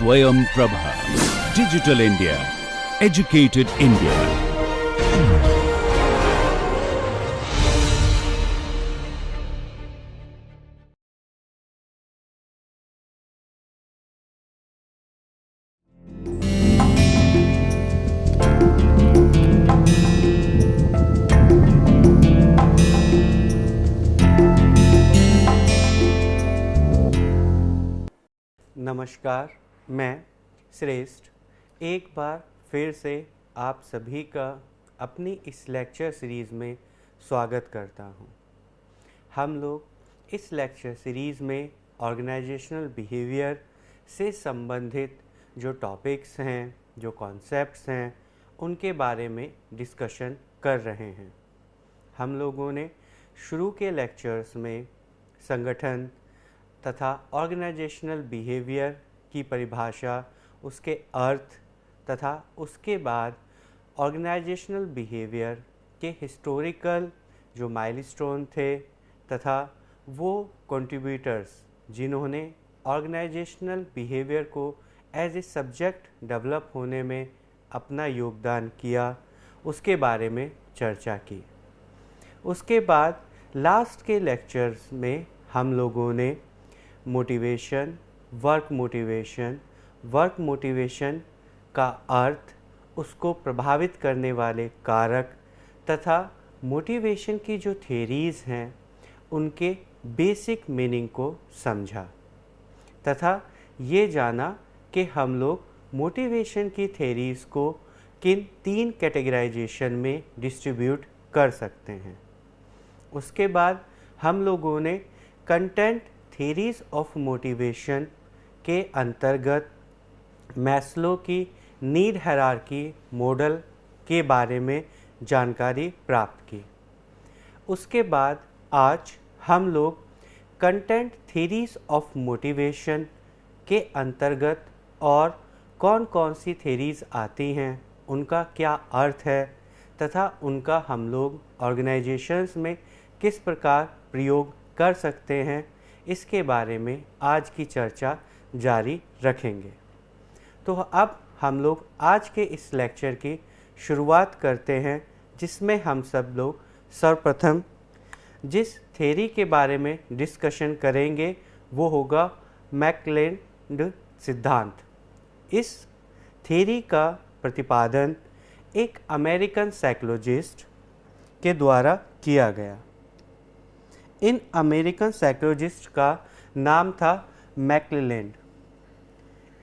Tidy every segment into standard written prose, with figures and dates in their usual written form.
Swayam Prabha. Digital India. Educated India. नमस्कार, मैं श्रेष्ठ एक बार फिर से आप सभी का अपनी इस लेक्चर सीरीज़ में स्वागत करता हूं। हम लोग इस लेक्चर सीरीज़ में ऑर्गेनाइजेशनल बिहेवियर से संबंधित जो टॉपिक्स हैं, जो कॉन्सेप्ट्स हैं, उनके बारे में डिस्कशन कर रहे हैं। हम लोगों ने शुरू के लेक्चर्स में संगठन तथा ऑर्गेनाइजेशनल बिहेवियर की परिभाषा, उसके अर्थ तथा उसके बाद ऑर्गेनाइजेशनल बिहेवियर के हिस्टोरिकल जो माइलस्टोन थे तथा वो कंट्रीब्यूटर्स जिन्होंने ऑर्गेनाइजेशनल बिहेवियर को एज ए सब्जेक्ट डेवलप होने में अपना योगदान किया, उसके बारे में चर्चा की। उसके बाद लास्ट के लेक्चर्स में हम लोगों ने मोटिवेशन, वर्क मोटिवेशन का अर्थ, उसको प्रभावित करने वाले कारक तथा मोटिवेशन की जो थेरीज़ हैं उनके बेसिक मीनिंग को समझा तथा ये जाना कि हम लोग मोटिवेशन की थेरीज़ को किन 3 कैटेगराइजेशन में डिस्ट्रीब्यूट कर सकते हैं। उसके बाद हम लोगों ने कंटेंट थेरीज़ ऑफ मोटिवेशन के अंतर्गत मैस्लो की नीड हायरार्की मॉडल के बारे में जानकारी प्राप्त की। उसके बाद आज हम लोग कंटेंट थेरीज़ ऑफ मोटिवेशन के अंतर्गत और कौन कौन सी थेरीज़ आती हैं, उनका क्या अर्थ है तथा उनका हम लोग ऑर्गेनाइजेशंस में किस प्रकार प्रयोग कर सकते हैं, इसके बारे में आज की चर्चा जारी रखेंगे। तो अब हम लोग आज के इस लेक्चर की शुरुआत करते हैं, जिसमें हम सब लोग सर्वप्रथम जिस थ्योरी के बारे में डिस्कशन करेंगे वो होगा मैकक्लेलैंड सिद्धांत। इस थ्योरी का प्रतिपादन एक अमेरिकन साइकोलॉजिस्ट के द्वारा किया गया। इन अमेरिकन साइकोलॉजिस्ट का नाम था मैकक्लेलैंड।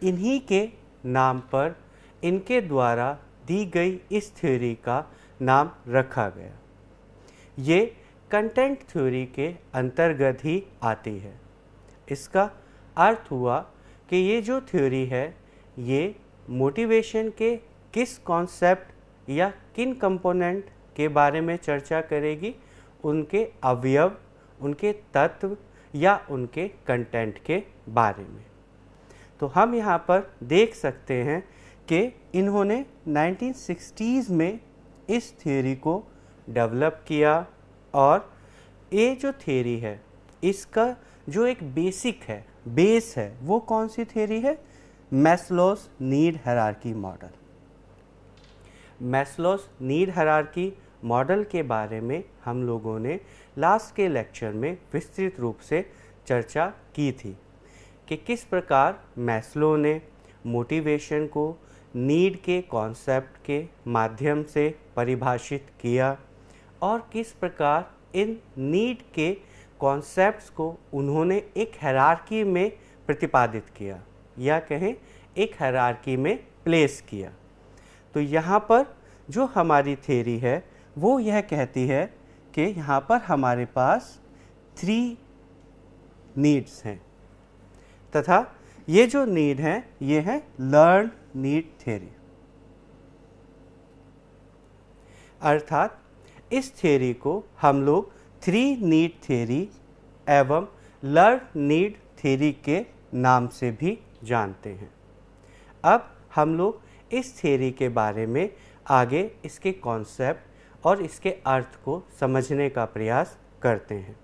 इन्हीं के नाम पर इनके द्वारा दी गई इस थ्योरी का नाम रखा गया। ये कंटेंट थ्योरी के अंतर्गत ही आती है। इसका अर्थ हुआ कि ये जो थ्योरी है ये मोटिवेशन के किस कॉन्सेप्ट या किन कंपोनेंट के बारे में चर्चा करेगी, उनके अवयव, उनके तत्व या उनके कंटेंट के बारे में। तो हम यहाँ पर देख सकते हैं कि इन्होंने 1960s में इस थ्योरी को डेवलप किया और ये जो थ्योरी है इसका जो एक बेस है वो कौन सी थ्योरी है? Maslow's need hierarchy model. Maslow's need hierarchy model के बारे में हम लोगों ने लास्ट के लेक्चर में विस्तृत रूप से चर्चा की थी कि किस प्रकार मैस्लो ने मोटिवेशन को नीड के कॉन्सेप्ट के माध्यम से परिभाषित किया और किस प्रकार इन नीड के कॉन्सेप्ट्स को उन्होंने एक हायरार्की में प्रतिपादित किया या कहें एक हायरार्की में प्लेस किया। तो यहाँ पर जो हमारी थ्योरी है वो यह कहती है कि यहाँ पर हमारे पास 3 नीड्स हैं तथा ये जो नीड हैं ये है लर्न नीड थ्योरी। अर्थात इस थ्योरी को हम लोग 3 नीड थ्योरी एवं लर्न नीड थ्योरी के नाम से भी जानते हैं। अब हम लोग इस थ्योरी के बारे में आगे इसके कॉन्सेप्ट और इसके अर्थ को समझने का प्रयास करते हैं।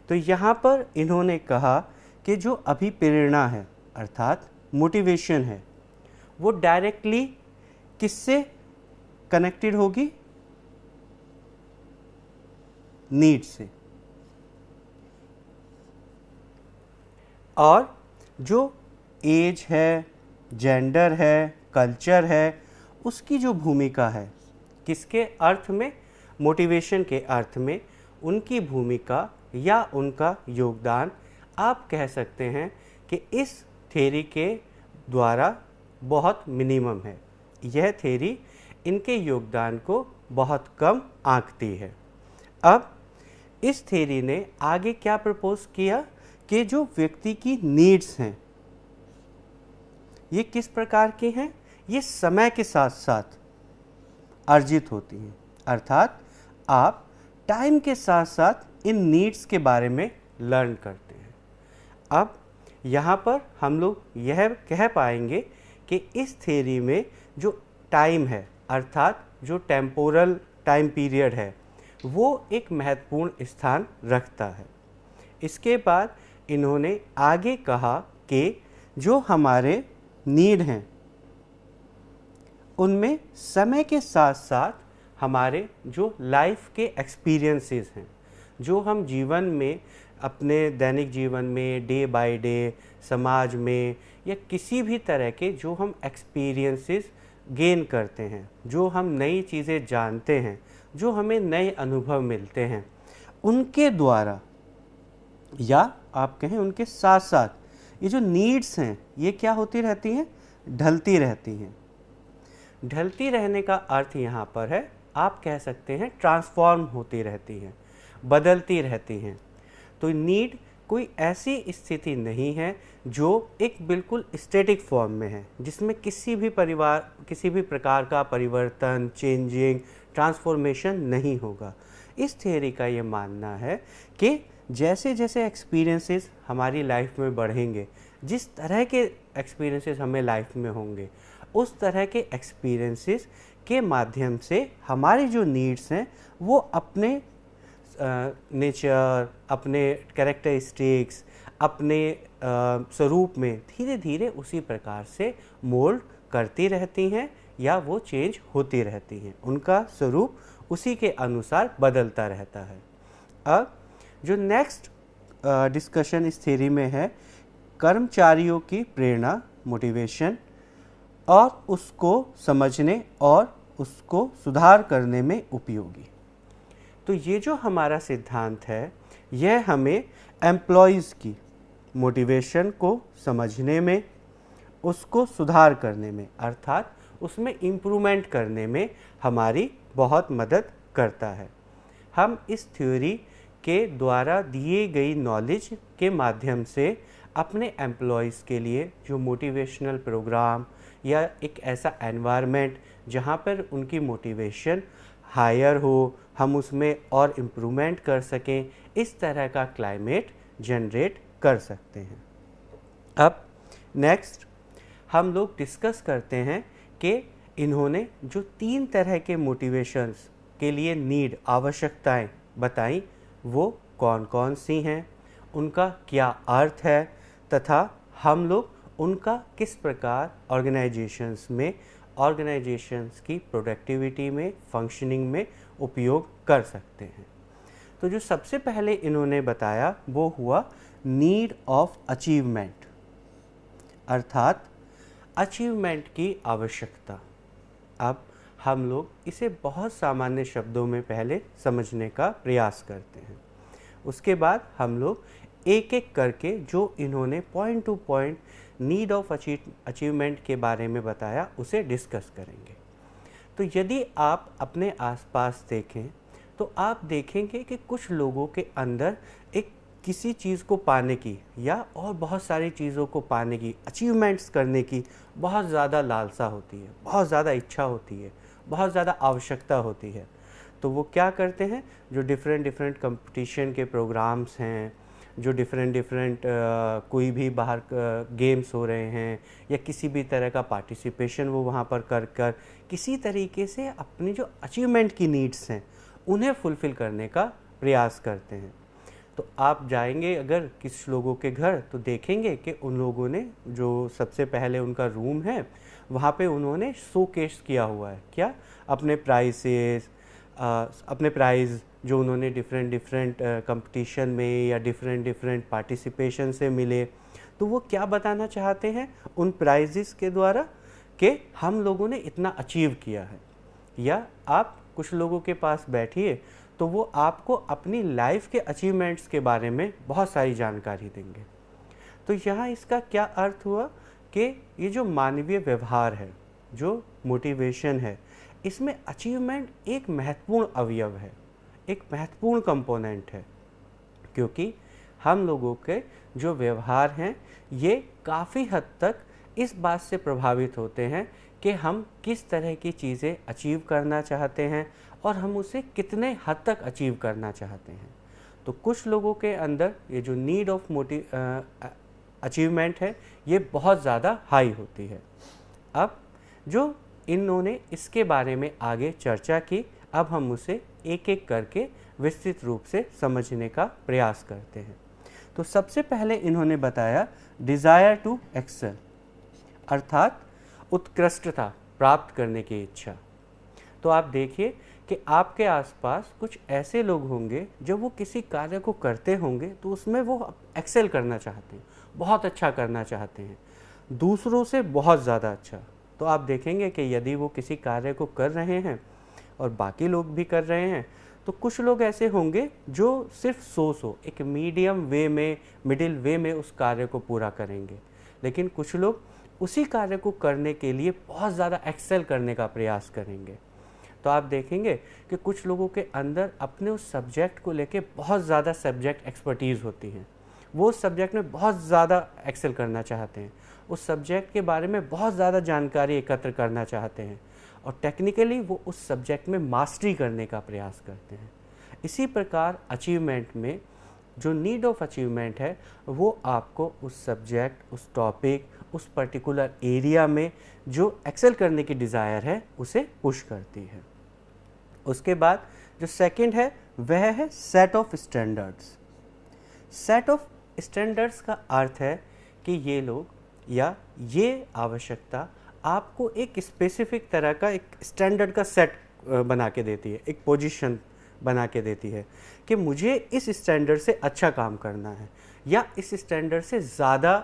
तो यहाँ पर इन्होंने कहा कि जो अभिप्रेरणा है अर्थात मोटिवेशन है वो डायरेक्टली किससे कनेक्टेड होगी? नीड से। और जो एज है, जेंडर है, कल्चर है, उसकी जो भूमिका है किसके अर्थ में? मोटिवेशन के अर्थ में उनकी भूमिका या उनका योगदान आप कह सकते हैं कि इस थ्योरी के द्वारा बहुत मिनिमम है। यह थ्योरी इनके योगदान को बहुत कम आंकती है। अब इस थ्योरी ने आगे क्या प्रपोज किया कि जो व्यक्ति की नीड्स हैं ये किस प्रकार की हैं? ये समय के साथ साथ अर्जित होती हैं, अर्थात आप टाइम के साथ साथ इन नीड्स के बारे में लर्न करते हैं। अब यहाँ पर हम लोग यह कह पाएंगे कि इस थ्योरी में जो टाइम है, अर्थात जो टेम्पोरल टाइम पीरियड है, वो एक महत्वपूर्ण स्थान रखता है। इसके बाद इन्होंने आगे कहा कि जो हमारे नीड हैं उनमें समय के साथ साथ हमारे जो लाइफ के एक्सपीरियंसेस हैं, जो हम जीवन में अपने दैनिक जीवन में डे बाय डे समाज में या किसी भी तरह के जो हम एक्सपीरियंसेस गेन करते हैं, जो हम नई चीज़ें जानते हैं, जो हमें नए अनुभव मिलते हैं, उनके द्वारा या आप कहें उनके साथ साथ ये जो नीड्स हैं ये क्या होती रहती हैं? ढलती रहती हैं। ढलती रहने का अर्थ यहाँ पर है, आप कह सकते हैं ट्रांसफॉर्म होती रहती हैं, बदलती रहती हैं। तो नीड कोई ऐसी स्थिति नहीं है जो एक बिल्कुल स्टैटिक फॉर्म में है, जिसमें किसी भी प्रकार का परिवर्तन, चेंजिंग, ट्रांसफॉर्मेशन नहीं होगा। इस थ्योरी का ये मानना है कि जैसे जैसे एक्सपीरियंसेस हमारी लाइफ में बढ़ेंगे, जिस तरह के एक्सपीरियंसेस हमें लाइफ में होंगे, उस तरह के एक्सपीरियंसेस के माध्यम से हमारी जो नीड्स हैं वो अपने नेचर, अपने कैरेक्टरिस्टिक्स, अपने स्वरूप में धीरे धीरे उसी प्रकार से मोल्ड करती रहती हैं या वो चेंज होती रहती हैं, उनका स्वरूप उसी के अनुसार बदलता रहता है। अब जो नेक्स्ट डिस्कशन इस थ्योरी में है, कर्मचारियों की प्रेरणा, मोटिवेशन, और उसको समझने और उसको सुधार करने में उपयोगी। तो ये जो हमारा सिद्धांत है यह हमें एम्प्लॉयज़ की मोटिवेशन को समझने में, उसको सुधार करने में, अर्थात उसमें इम्प्रूवमेंट करने में हमारी बहुत मदद करता है। हम इस थ्योरी के द्वारा दिए गई नॉलेज के माध्यम से अपने एम्प्लॉयज़ के लिए जो मोटिवेशनल प्रोग्राम या एक ऐसा एनवायरनमेंट जहाँ पर उनकी मोटिवेशन हायर हो, हम उसमें और इम्प्रूवमेंट कर सकें, इस तरह का क्लाइमेट जनरेट कर सकते हैं। अब नेक्स्ट हम लोग डिस्कस करते हैं कि इन्होंने जो 3 तरह के मोटिवेशंस के लिए नीड, आवश्यकताएं बताई वो कौन कौन सी हैं, उनका क्या अर्थ है, तथा हम लोग उनका किस प्रकार ऑर्गेनाइजेशंस की प्रोडक्टिविटी में, फंक्शनिंग में उपयोग कर सकते हैं। तो जो सबसे पहले इन्होंने बताया वो हुआ नीड ऑफ अचीवमेंट, अर्थात अचीवमेंट की आवश्यकता। अब हम लोग इसे बहुत सामान्य शब्दों में पहले समझने का प्रयास करते हैं, उसके बाद हम लोग एक एक करके जो इन्होंने point two point need of achievement के बारे में बताया उसे डिस्कस करेंगे। तो यदि आप अपने आसपास देखें तो आप देखेंगे कि कुछ लोगों के अंदर एक किसी चीज़ को पाने की या और बहुत सारी चीज़ों को पाने की, अचीवमेंट्स करने की बहुत ज़्यादा लालसा होती है, बहुत ज़्यादा इच्छा होती है, बहुत ज़्यादा आवश्यकता होती है। तो वो क्या करते हैं, जो डिफरेंट कंपटीशन के प्रोग्राम्स हैं, जो डिफरेंट कोई भी बाहर गेम्स हो रहे हैं या किसी भी तरह का पार्टिसिपेशन वो वहाँ पर कर किसी तरीके से अपनी जो अचीवमेंट की नीड्स हैं उन्हें फुलफ़िल करने का प्रयास करते हैं। तो आप जाएंगे अगर किस लोगों के घर तो देखेंगे कि उन लोगों ने जो सबसे पहले उनका रूम है वहाँ पे उन्होंने शोकेस किया हुआ है, क्या, अपने प्राइसेस, अपने प्राइज़ जो उन्होंने डिफरेंट डिफरेंट कंपटीशन में या डिफरेंट डिफरेंट पार्टिसिपेशन से मिले। तो वो क्या बताना चाहते हैं उन प्राइजेस के द्वारा कि हम लोगों ने इतना अचीव किया है। या आप कुछ लोगों के पास बैठिए तो वो आपको अपनी लाइफ के अचीवमेंट्स के बारे में बहुत सारी जानकारी देंगे। तो यहाँ इसका क्या अर्थ हुआ कि ये जो मानवीय व्यवहार है, जो मोटिवेशन है, इसमें अचीवमेंट एक महत्वपूर्ण अवयव है, एक महत्वपूर्ण कंपोनेंट है, क्योंकि हम लोगों के जो व्यवहार हैं ये काफ़ी हद तक इस बात से प्रभावित होते हैं कि हम किस तरह की चीज़ें अचीव करना चाहते हैं और हम उसे कितने हद तक अचीव करना चाहते हैं। तो कुछ लोगों के अंदर ये जो नीड ऑफ अचीवमेंट है ये बहुत ज़्यादा हाई होती है। अब जो इन्होंने इसके बारे में आगे चर्चा की, अब हम उसे एक एक करके विस्तृत रूप से समझने का प्रयास करते हैं। तो सबसे पहले इन्होंने बताया डिज़ायर टू एक्सेल, अर्थात उत्कृष्टता प्राप्त करने की इच्छा। तो आप देखिए कि आपके आसपास कुछ ऐसे लोग होंगे जब वो किसी कार्य को करते होंगे तो उसमें वो एक्सेल करना चाहते हैं, बहुत अच्छा करना चाहते हैं, दूसरों से बहुत ज़्यादा अच्छा। तो आप देखेंगे कि यदि वो किसी कार्य को कर रहे हैं और बाकी लोग भी कर रहे हैं तो कुछ लोग ऐसे होंगे जो सिर्फ सो एक मीडियम वे में, मिडिल वे में उस कार्य को पूरा करेंगे, लेकिन कुछ लोग उसी कार्य को करने के लिए बहुत ज़्यादा एक्सेल करने का प्रयास करेंगे। तो आप देखेंगे कि कुछ लोगों के अंदर अपने उस सब्जेक्ट को लेके बहुत ज़्यादा सब्जेक्ट एक्सपर्टीज़ होती हैं, वो उस सब्जेक्ट में बहुत ज़्यादा एक्सेल करना चाहते हैं, उस सब्जेक्ट के बारे में बहुत ज़्यादा जानकारी एकत्र करना चाहते हैं और टेक्निकली वो उस सब्जेक्ट में मास्टरी करने का प्रयास करते हैं। इसी प्रकार अचीवमेंट में जो नीड ऑफ अचीवमेंट है वो आपको उस सब्जेक्ट, उस टॉपिक, उस पर्टिकुलर एरिया में जो एक्सेल करने की डिज़ायर है उसे पुश करती है। उसके बाद जो सेकंड है वह है set of standards. Set of standards का अर्थ है कि ये लोग या ये आवश्यकता आपको एक स्पेसिफिक तरह का एक स्टैंडर्ड का सेट बना के देती है, एक पोजीशन बना के देती है कि मुझे इस स्टैंडर्ड से अच्छा काम करना है या इस स्टैंडर्ड से ज़्यादा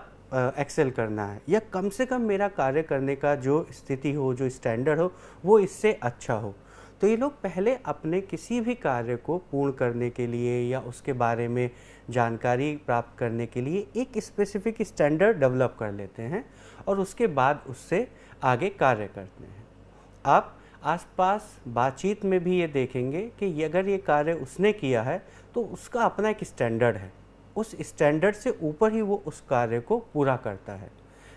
एक्सेल करना है या कम से कम मेरा कार्य करने का जो स्थिति हो, जो स्टैंडर्ड हो वो इससे अच्छा हो। तो ये लोग पहले अपने किसी भी कार्य को पूर्ण करने के लिए या उसके बारे में जानकारी प्राप्त करने के लिए एक स्पेसिफिक स्टैंडर्ड डेवलप कर लेते हैं और उसके बाद उससे आगे कार्य करते हैं। आप आसपास बातचीत में भी ये देखेंगे कि अगर ये कार्य उसने किया है तो उसका अपना एक स्टैंडर्ड है, उस स्टैंडर्ड से ऊपर ही वो उस कार्य को पूरा करता है।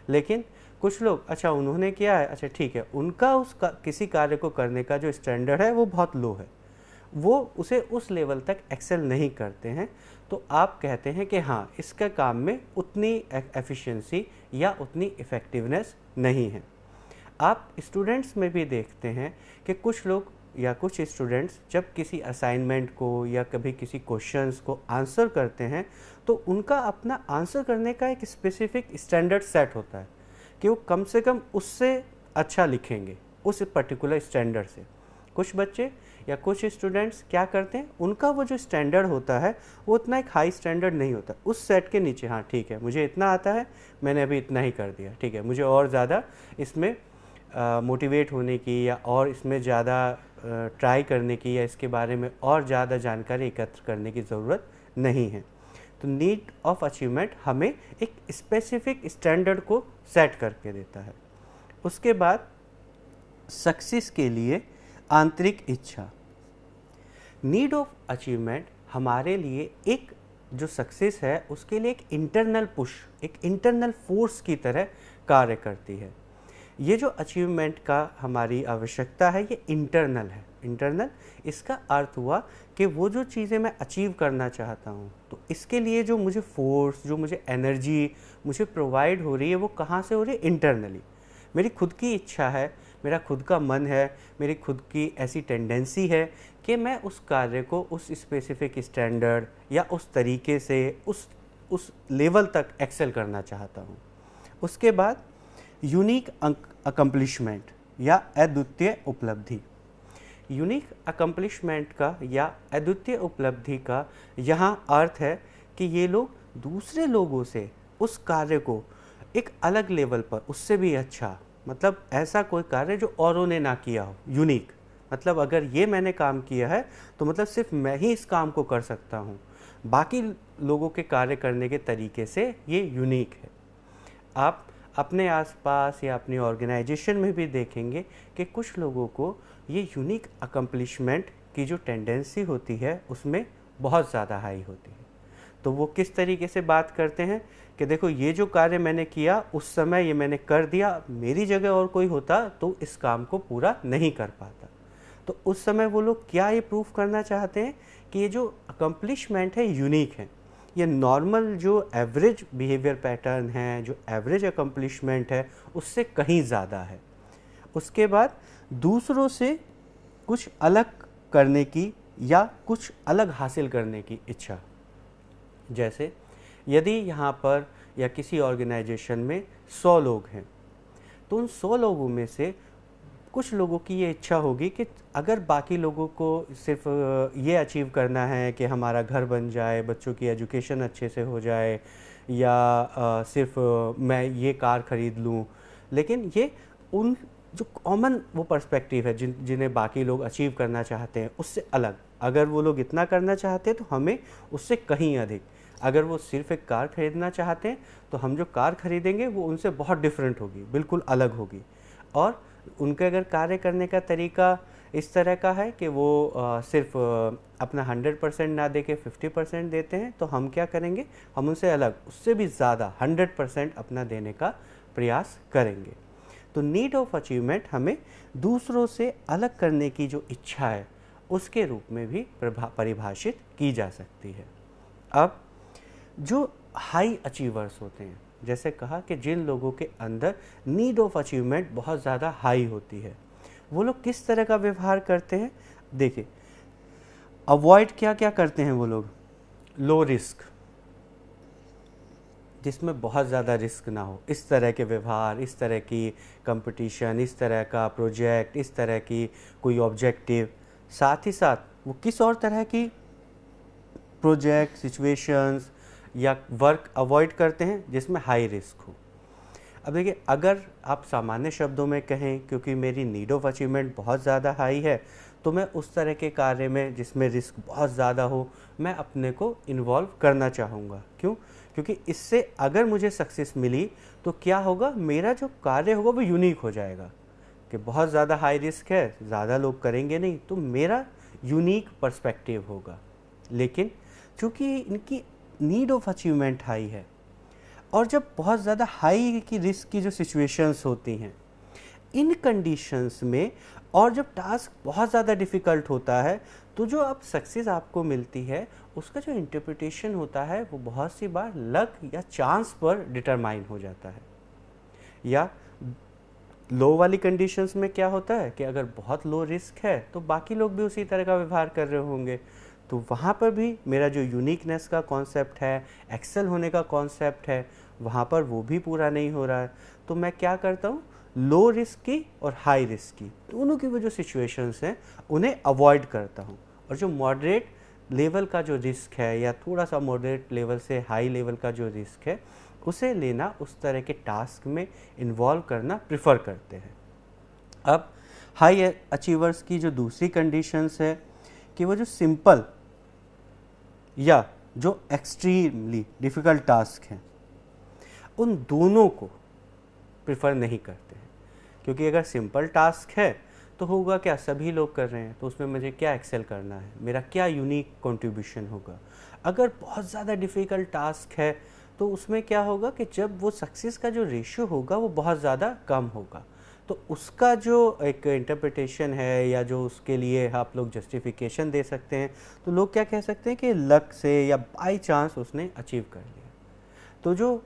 लेकिन कुछ लोग, अच्छा उन्होंने किया है, अच्छा ठीक है, उनका किसी कार्य को करने का जो स्टैंडर्ड है वो बहुत लो है, वो उसे उस लेवल तक एक्सेल नहीं करते हैं। तो आप कहते हैं कि हाँ, इसका काम में उतनी एफिशिएंसी या उतनी इफ़ेक्टिवनेस नहीं है। आप स्टूडेंट्स में भी देखते हैं कि कुछ लोग या कुछ स्टूडेंट्स जब किसी असाइनमेंट को या कभी किसी क्वेश्चंस को आंसर करते हैं तो उनका अपना आंसर करने का एक स्पेसिफिक स्टैंडर्ड सेट होता है कि वो कम से कम उससे अच्छा लिखेंगे, उस पर्टिकुलर स्टैंडर्ड से। कुछ बच्चे या कुछ स्टूडेंट्स क्या करते हैं, उनका वो जो स्टैंडर्ड होता है वो उतना एक हाई स्टैंडर्ड नहीं होता, उस सेट के नीचे, हाँ ठीक है मुझे इतना आता है, मैंने अभी इतना ही कर दिया, ठीक है मुझे और ज़्यादा इसमें मोटिवेट होने की या और इसमें ज़्यादा ट्राई करने की या इसके बारे में और ज़्यादा जानकारी एकत्र करने की ज़रूरत नहीं है। तो नीड ऑफ अचीवमेंट हमें एक स्पेसिफिक स्टैंडर्ड को सेट करके देता है। उसके बाद सक्सेस के लिए आंतरिक इच्छा। नीड ऑफ अचीवमेंट हमारे लिए एक जो सक्सेस है उसके लिए एक इंटरनल पुश, एक इंटरनल फोर्स की तरह कार्य करती है। ये जो अचीवमेंट का हमारी आवश्यकता है ये इंटरनल है। इंटरनल इसका अर्थ हुआ कि वो जो चीज़ें मैं अचीव करना चाहता हूँ तो इसके लिए जो मुझे फोर्स, जो मुझे एनर्जी मुझे प्रोवाइड हो रही है वो कहाँ से हो रही है, इंटरनली। मेरी खुद की इच्छा है, मेरा खुद का मन है, मेरी खुद की ऐसी टेंडेंसी है कि मैं उस कार्य को उस स्पेसिफिक स्टैंडर्ड या उस तरीके से उस लेवल तक एक्सेल करना चाहता हूँ। उसके बाद यूनिक अकम्पलिशमेंट या अद्वितीय उपलब्धि। यूनिक अकम्पलिशमेंट का या अद्वितीय उपलब्धि का यहाँ अर्थ है कि ये लोग दूसरे लोगों से उस कार्य को एक अलग लेवल पर, उससे भी अच्छा, मतलब ऐसा कोई कार्य जो औरों ने ना किया हो। यूनिक मतलब अगर ये मैंने काम किया है तो मतलब सिर्फ मैं ही इस काम को कर सकता हूँ, बाकी लोगों के कार्य करने के तरीके से ये यूनिक है। आप अपने आसपास या अपनी ऑर्गेनाइजेशन में भी देखेंगे कि कुछ लोगों को ये यूनिक अकम्पलिशमेंट की जो टेंडेंसी होती है उसमें बहुत ज़्यादा हाई होती है। तो वो किस तरीके से बात करते हैं कि देखो ये जो कार्य मैंने किया उस समय ये मैंने कर दिया, मेरी जगह और कोई होता तो इस काम को पूरा नहीं कर पाता। तो उस समय वो लोग क्या ये प्रूफ करना चाहते हैं कि ये जो अकम्पलिशमेंट है यूनिक है। ये नॉर्मल जो एवरेज बिहेवियर पैटर्न है, जो एवरेज अकम्पलिशमेंट है, उससे कहीं ज़्यादा है। उसके बाद दूसरों से कुछ अलग करने की या कुछ अलग हासिल करने की इच्छा। जैसे यदि यहाँ पर या किसी ऑर्गेनाइजेशन में 100 लोग हैं तो उन 100 लोगों में से कुछ लोगों की ये इच्छा होगी कि अगर बाकी लोगों को सिर्फ ये अचीव करना है कि हमारा घर बन जाए, बच्चों की एजुकेशन अच्छे से हो जाए, या सिर्फ मैं ये कार ख़रीद लूँ, लेकिन ये उन जो कॉमन वो पर्सपेक्टिव है जिन्हें बाकी लोग अचीव करना चाहते हैं उससे अलग। अगर वो लोग इतना करना चाहते हैं तो हमें उससे कहीं अधिक। अगर वो सिर्फ एक कार खरीदना चाहते हैं तो हम जो कार खरीदेंगे वो उनसे बहुत डिफरेंट होगी, बिल्कुल अलग होगी। और उनके अगर कार्य करने का तरीका इस तरह का है कि वो सिर्फ अपना 100% ना दे के 50% देते हैं, तो हम क्या करेंगे, हम उनसे अलग, उससे भी ज़्यादा 100% अपना देने का प्रयास करेंगे। तो नीड ऑफ अचीवमेंट हमें दूसरों से अलग करने की जो इच्छा है उसके रूप में भी परिभाषित की जा सकती है। अब जो हाई अचीवर्स होते हैं, जैसे कहा कि जिन लोगों के अंदर नीड ऑफ अचीवमेंट बहुत ज़्यादा हाई होती है, वो लोग किस तरह का व्यवहार करते हैं। देखिए, अवॉइड क्या क्या करते हैं वो लोग, लो रिस्क, जिसमें बहुत ज़्यादा रिस्क ना हो, इस तरह के व्यवहार, इस तरह की कंपटीशन, इस तरह का प्रोजेक्ट, इस तरह की कोई ऑब्जेक्टिव। साथ ही साथ वो किस और तरह की प्रोजेक्ट, सिचुएशंस या वर्क अवॉइड करते हैं जिसमें हाई रिस्क हो। अब देखिए, अगर आप सामान्य शब्दों में कहें, क्योंकि मेरी नीड ऑफ अचीवमेंट बहुत ज़्यादा हाई है, तो मैं उस तरह के कार्य में जिसमें रिस्क बहुत ज़्यादा हो, मैं अपने को इन्वॉल्व करना चाहूँगा। क्यों? क्योंकि इससे अगर मुझे सक्सेस मिली तो क्या होगा, मेरा जो कार्य होगा वो यूनिक हो जाएगा। कि बहुत ज़्यादा हाई रिस्क है, ज़्यादा लोग करेंगे नहीं, तो मेरा यूनिक पर्सपेक्टिव होगा। लेकिन चूँकि इनकी नीड ऑफ अचीवमेंट हाई है, और जब बहुत ज़्यादा हाई की रिस्क की जो सिचुएशंस होती हैं, इन कंडीशंस में, और जब टास्क बहुत ज़्यादा डिफ़िकल्ट होता है, तो जो अब सक्सेस आपको मिलती है उसका जो इंटरप्रिटेशन होता है वो बहुत सी बार लक या चांस पर डिटरमाइन हो जाता है। या लो वाली कंडीशंस में क्या होता है कि अगर बहुत लो रिस्क है तो बाकी लोग भी उसी तरह का व्यवहार कर रहे होंगे, तो वहाँ पर भी मेरा जो यूनिकनेस का कॉन्सेप्ट है, एक्सेल होने का कॉन्सेप्ट है, वहाँ पर वो भी पूरा नहीं हो रहा है। तो मैं क्या करता हूँ, लो रिस्क की और हाई रिस्क की दोनों की वो जो सिचुएशंस हैं उन्हें अवॉइड करता हूँ, और जो मॉडरेट लेवल का जो रिस्क है या थोड़ा सा मॉडरेट लेवल से हाई लेवल का जो रिस्क है उसे लेना, उस तरह के टास्क में इन्वॉल्व करना प्रिफर करते हैं। अब हाई अचीवर्स की जो दूसरी कंडीशंस है कि वो जो सिंपल या जो एक्सट्रीमली डिफ़िकल्ट टास्क हैं उन दोनों को प्रिफर नहीं करते हैं। क्योंकि अगर सिंपल टास्क है तो होगा क्या, सभी लोग कर रहे हैं, तो उसमें मुझे क्या एक्सेल करना है, मेरा क्या यूनिक कंट्रीब्यूशन होगा। अगर बहुत ज़्यादा डिफ़िकल्ट टास्क है तो उसमें क्या होगा कि जब वो सक्सेस का जो रेशियो होगा वो बहुत ज़्यादा कम होगा, तो उसका जो एक इंटरप्रिटेशन है या जो उसके लिए आप लोग जस्टिफिकेशन दे सकते हैं, तो लोग क्या कह सकते हैं कि लक से या बाई चांस उसने अचीव कर लिया। तो जो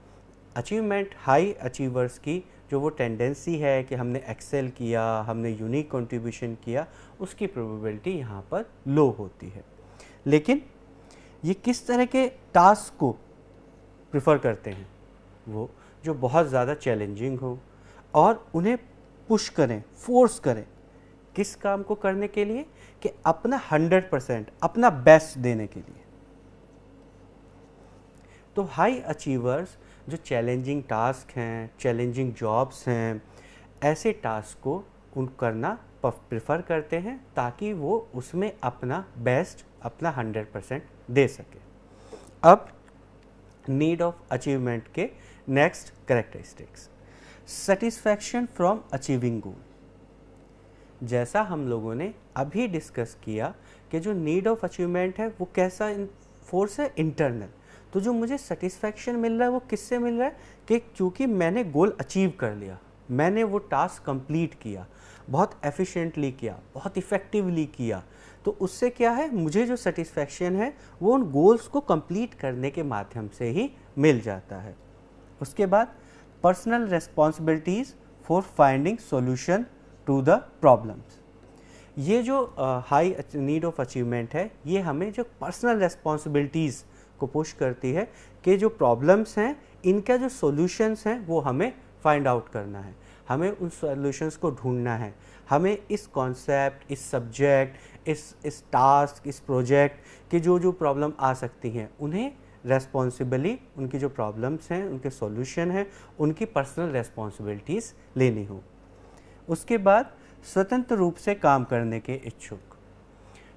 अचीवमेंट हाई अचीवर्स की जो वो टेंडेंसी है कि हमने एक्सेल किया, हमने यूनिक कंट्रीब्यूशन किया, उसकी प्रोबेबिलिटी यहाँ पर लो होती है। लेकिन ये किस तरह के टास्क को प्रेफर करते हैं? वो जो बहुत ज़्यादा चैलेंजिंग हो और उन्हें पुश करें, फोर्स करें किस काम को करने के लिए, कि अपना 100% अपना बेस्ट देने के लिए। तो हाई अचीवर्स जो चैलेंजिंग टास्क हैं, चैलेंजिंग जॉब्स हैं, ऐसे टास्क को उन करना प्रेफर करते हैं ताकि वो उसमें अपना बेस्ट, अपना 100% दे सके। अब नीड ऑफ अचीवमेंट के next characteristics, satisfaction from achieving goal. जैसा हम लोगों ने अभी डिस्कस किया कि जो नीड ऑफ अचीवमेंट है वो कैसा फोर्स है, इंटरनल। तो जो मुझे सेटिस्फैक्शन मिल रहा है वो किससे मिल रहा है, कि क्योंकि मैंने गोल अचीव कर लिया, मैंने वो टास्क कंप्लीट किया, बहुत एफिशिएंटली किया, बहुत इफ़ेक्टिवली किया, तो उससे क्या है, मुझे जो सेटिस्फैक्शन है वो उन गोल्स को कंप्लीट करने के माध्यम से ही मिल जाता है। उसके बाद personal responsibilities for finding solution to the problems. ये जो हाई नीड ऑफ अचीवमेंट है, ये हमें जो पर्सनल रेस्पॉन्सिबिलिटीज़ को पुश करती है कि जो प्रॉब्लम्स हैं इनका जो सॉल्यूशंस हैं वो हमें फाइंड आउट करना है, हमें उन सॉल्यूशंस को ढूंढना है, हमें इस कॉन्सेप्ट, इस सब्जेक्ट, इस टास्क, इस प्रोजेक्ट की जो प्रॉब्लम आ सकती हैं उन्हें रेस्पॉन्सिबली, उनकी जो प्रॉब्लम्स हैं, उनके सॉल्यूशन हैं, उनकी पर्सनल रेस्पॉन्सिबिलिटीज़ लेनी हो। उसके बाद स्वतंत्र रूप से काम करने के इच्छुक।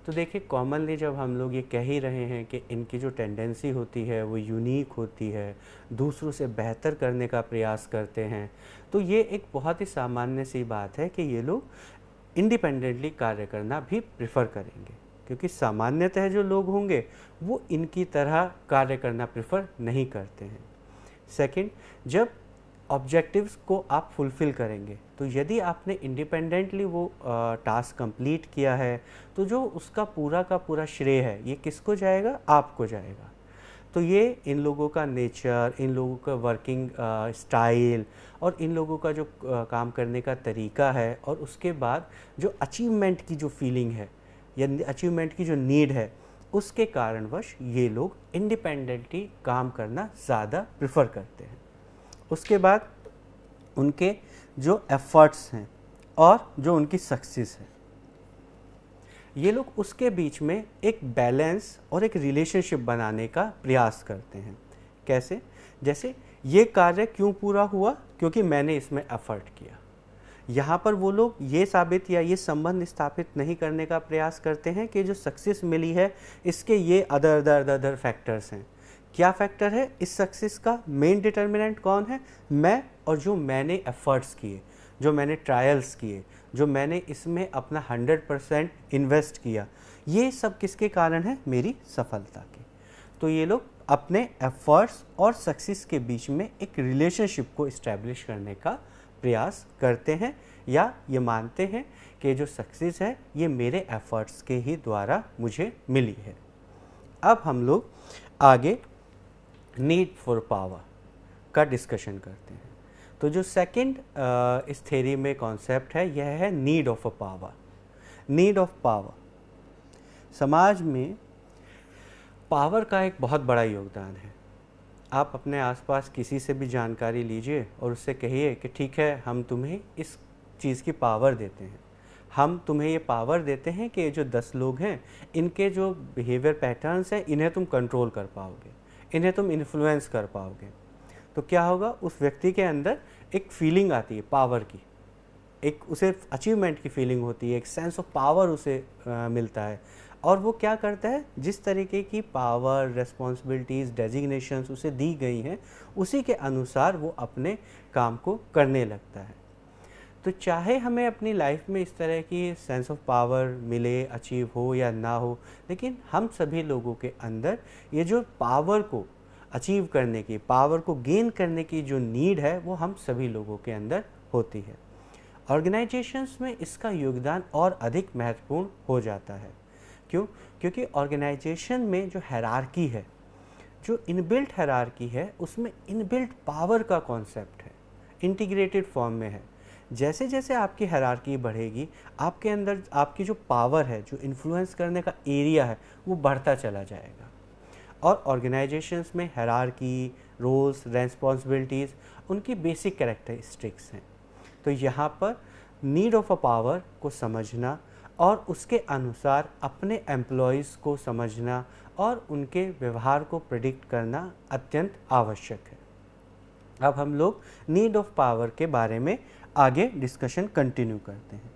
तो देखिए, कॉमनली जब हम लोग ये कह ही रहे हैं कि इनकी जो टेंडेंसी होती है वो यूनिक होती है, दूसरों से बेहतर करने का प्रयास करते हैं, तो ये एक बहुत ही सामान्य सी बात है कि ये लोग इंडिपेंडेंटली कार्य करना भी प्रेफर करेंगे, क्योंकि सामान्यतः जो लोग होंगे वो इनकी तरह कार्य करना प्रेफर नहीं करते हैं। सेकंड, जब ऑब्जेक्टिव्स को आप फुलफ़िल करेंगे, तो यदि आपने इंडिपेंडेंटली वो टास्क कंप्लीट किया है तो जो उसका पूरा का पूरा श्रेय है ये किसको जाएगा? आपको जाएगा। तो ये इन लोगों का नेचर, इन लोगों का वर्किंग स्टाइल और इन लोगों का जो काम करने का तरीका है, और उसके बाद जो अचीवमेंट की जो फीलिंग है या अचीवमेंट की जो नीड है, उसके कारणवश ये लोग इंडिपेंडेंटली काम करना ज़्यादा प्रेफर करते हैं। उसके बाद उनके जो एफर्ट्स हैं और जो उनकी सक्सेस है, ये लोग उसके बीच में एक बैलेंस और एक रिलेशनशिप बनाने का प्रयास करते हैं। कैसे? जैसे ये कार्य क्यों पूरा हुआ? क्योंकि मैंने इसमें एफर्ट किया। यहाँ पर वो लोग ये साबित या ये संबंध स्थापित नहीं करने का प्रयास करते हैं कि जो सक्सेस मिली है इसके ये अदर फैक्टर्स हैं। क्या फैक्टर है इस सक्सेस का? मेन डिटर्मिनेंट कौन है? मैं, और जो मैंने एफर्ट्स किए, जो मैंने ट्रायल्स किए, जो मैंने इसमें अपना 100% इन्वेस्ट किया, ये सब किसके कारण है? मेरी सफलता के। तो ये लोग अपने एफर्ट्स और सक्सेस के बीच में एक रिलेशनशिप को इस्टेब्लिश करने का प्रयास करते हैं, या ये मानते हैं कि जो सक्सेस है ये मेरे एफर्ट्स के ही द्वारा मुझे मिली है। अब हम लोग आगे नीड फॉर पावर का डिस्कशन करते हैं। तो जो सेकंड इस थ्योरी में कॉन्सेप्ट है यह है need of a power. Need of power, समाज में पावर का एक बहुत बड़ा योगदान है। आप अपने आसपास किसी से भी जानकारी लीजिए और उससे कहिए कि ठीक है, हम तुम्हें इस चीज़ की पावर देते हैं, हम तुम्हें ये पावर देते हैं कि ये जो 10 लोग हैं इनके जो बिहेवियर पैटर्न्स हैं इन्हें तुम कंट्रोल कर पाओगे, इन्हें तुम इन्फ्लुएंस कर पाओगे। तो क्या होगा? उस व्यक्ति के अंदर एक फीलिंग आती है पावर की, एक उसे अचीवमेंट की फीलिंग होती है, एक सेंस ऑफ पावर उसे मिलता है। और वो क्या करता है? जिस तरीके की पावर, रेस्पॉन्सिबिलिटीज़, डेजिग्नेशंस उसे दी गई हैं उसी के अनुसार वो अपने काम को करने लगता है। तो चाहे हमें अपनी लाइफ में इस तरह की सेंस ऑफ पावर मिले, अचीव हो या ना हो, लेकिन हम सभी लोगों के अंदर ये जो पावर को अचीव करने की, पावर को गेन करने की जो नीड है वो हम सभी लोगों के अंदर होती है। ऑर्गेनाइजेशंस में इसका योगदान और अधिक महत्वपूर्ण हो जाता है। क्यों? क्योंकि ऑर्गेनाइजेशन में जो हायरार्की है, जो इनबिल्ट हायरार्की है, उसमें इनबिल्ट पावर का कॉन्सेप्ट है, इंटीग्रेटेड फॉर्म में है। जैसे जैसे आपकी हायरार्की बढ़ेगी, आपके अंदर आपकी जो पावर है, जो इन्फ्लुएंस करने का एरिया है, वो बढ़ता चला जाएगा। और ऑर्गेनाइजेशंस में हायरार्की, रोल्स, रेस्पॉन्सिबिलिटीज़ उनकी बेसिक कैरेक्टरिस्टिक्स हैं। तो यहाँ पर नीड ऑफ अ पावर को समझना और उसके अनुसार अपने एम्प्लॉयज़ को समझना और उनके व्यवहार को प्रेडिक्ट करना अत्यंत आवश्यक है। अब हम लोग नीड ऑफ पावर के बारे में आगे डिस्कशन कंटिन्यू करते हैं।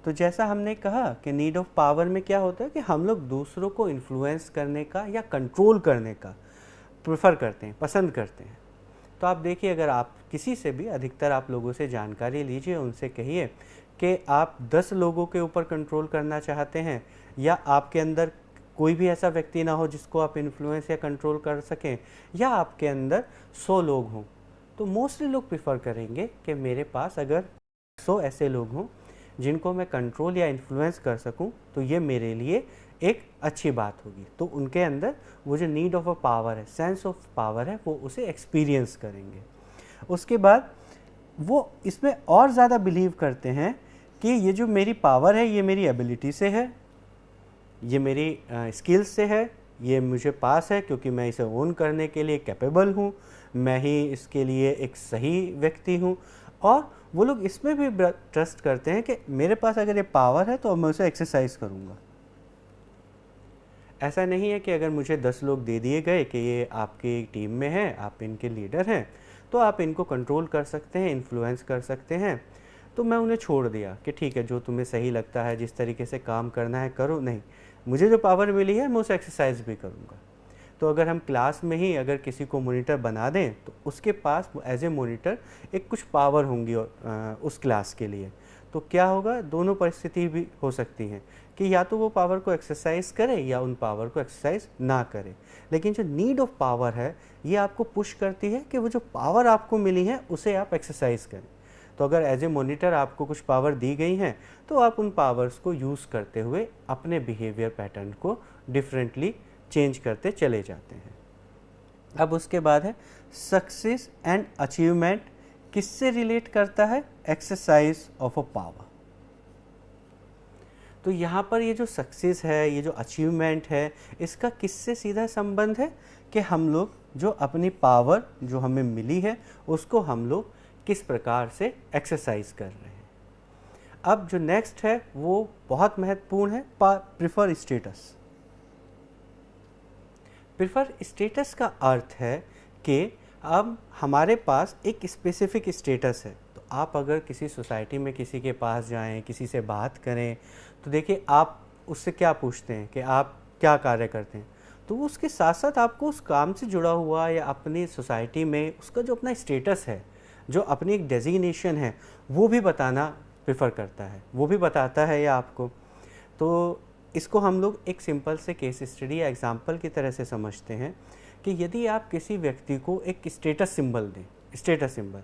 तो जैसा हमने कहा कि नीड ऑफ पावर में क्या होता है कि हम लोग दूसरों को इन्फ्लुएंस करने का या कंट्रोल करने का प्रेफर करते हैं, पसंद करते हैं। तो आप देखिए, अगर आप किसी से भी, अधिकतर आप लोगों से जानकारी लीजिए, उनसे कहिए कि आप 10 लोगों के ऊपर कंट्रोल करना चाहते हैं या आपके अंदर कोई भी ऐसा व्यक्ति ना हो जिसको आप इन्फ्लुएंस या कंट्रोल कर सकें, या आपके अंदर 100 लोग हों, तो मोस्टली लोग प्रेफर करेंगे कि मेरे पास अगर 100 ऐसे लोग हों जिनको मैं कंट्रोल या इन्फ्लुएंस कर सकूं, तो ये मेरे लिए एक अच्छी बात होगी। तो उनके अंदर वो जो नीड ऑफ अ पावर है, सेंस ऑफ पावर है, वो उसे एक्सपीरियंस करेंगे। उसके बाद वो इसमें और ज़्यादा बिलीव करते हैं कि ये जो मेरी पावर है, ये मेरी एबिलिटी से है, ये मेरी स्किल्स से है, ये मुझे पास है क्योंकि मैं इसे ओन करने के लिए कैपेबल हूँ, मैं ही इसके लिए एक सही व्यक्ति हूँ। और वो लोग इसमें भी ट्रस्ट करते हैं कि मेरे पास अगर ये पावर है तो मैं उसे एक्सरसाइज करूँगा। ऐसा नहीं है कि अगर मुझे 10 लोग दे दिए गए कि ये आपकी टीम में है, आप इनके लीडर हैं, तो आप इनको कंट्रोल कर सकते हैं, इन्फ्लुएंस कर सकते हैं, तो मैं उन्हें छोड़ दिया कि ठीक है, जो तुम्हें सही लगता है, जिस तरीके से काम करना है करो। नहीं, मुझे जो पावर मिली है मैं उसे एक्सरसाइज भी करूँगा। तो अगर हम क्लास में ही अगर किसी को मॉनिटर बना दें, तो उसके पास एज ए मॉनिटर एक कुछ पावर होंगी उस क्लास के लिए। तो क्या होगा, दोनों परिस्थिति भी हो सकती हैं कि या तो वो पावर को एक्सरसाइज करे या उन पावर को एक्सरसाइज ना करे। लेकिन जो नीड ऑफ पावर है, ये आपको पुश करती है कि वो जो पावर आपको मिली है उसे आप एक्सरसाइज करें। तो अगर एज ए मॉनिटर आपको कुछ पावर दी गई हैं, तो आप उन पावर्स को यूज़ करते हुए अपने बिहेवियर पैटर्न को डिफरेंटली चेंज करते चले जाते हैं। अब उसके बाद है सक्सेस एंड अचीवमेंट। किससे रिलेट करता है? Exercise of a power. तो यहाँ पर ये जो सक्सेस है, ये जो अचीवमेंट है, इसका किससे सीधा संबंध है कि हम लोग जो अपनी पावर जो हमें मिली है उसको हम लोग किस प्रकार से एक्सरसाइज कर रहे हैं। अब जो नेक्स्ट है वो बहुत महत्वपूर्ण है, प्रिफर स्टेटस। प्रिफर स्टेटस का अर्थ है कि अब हमारे पास एक स्पेसिफिक स्टेटस है। तो आप अगर किसी सोसाइटी में किसी के पास जाएं, किसी से बात करें, तो देखिए आप उससे क्या पूछते हैं कि आप क्या कार्य करते हैं, तो वो उसके साथ साथ आपको उस काम से जुड़ा हुआ या अपनी सोसाइटी में उसका जो अपना स्टेटस है, जो अपनी एक डेजिग्नेशन है, वो भी बताना प्रेफर करता है, वो भी बताता है या आपको। तो इसको हम लोग एक सिंपल से केस स्टडी या एग्जाम्पल की तरह से समझते हैं कि यदि आप किसी व्यक्ति को एक स्टेटस सिंबल दें, स्टेटस सिंबल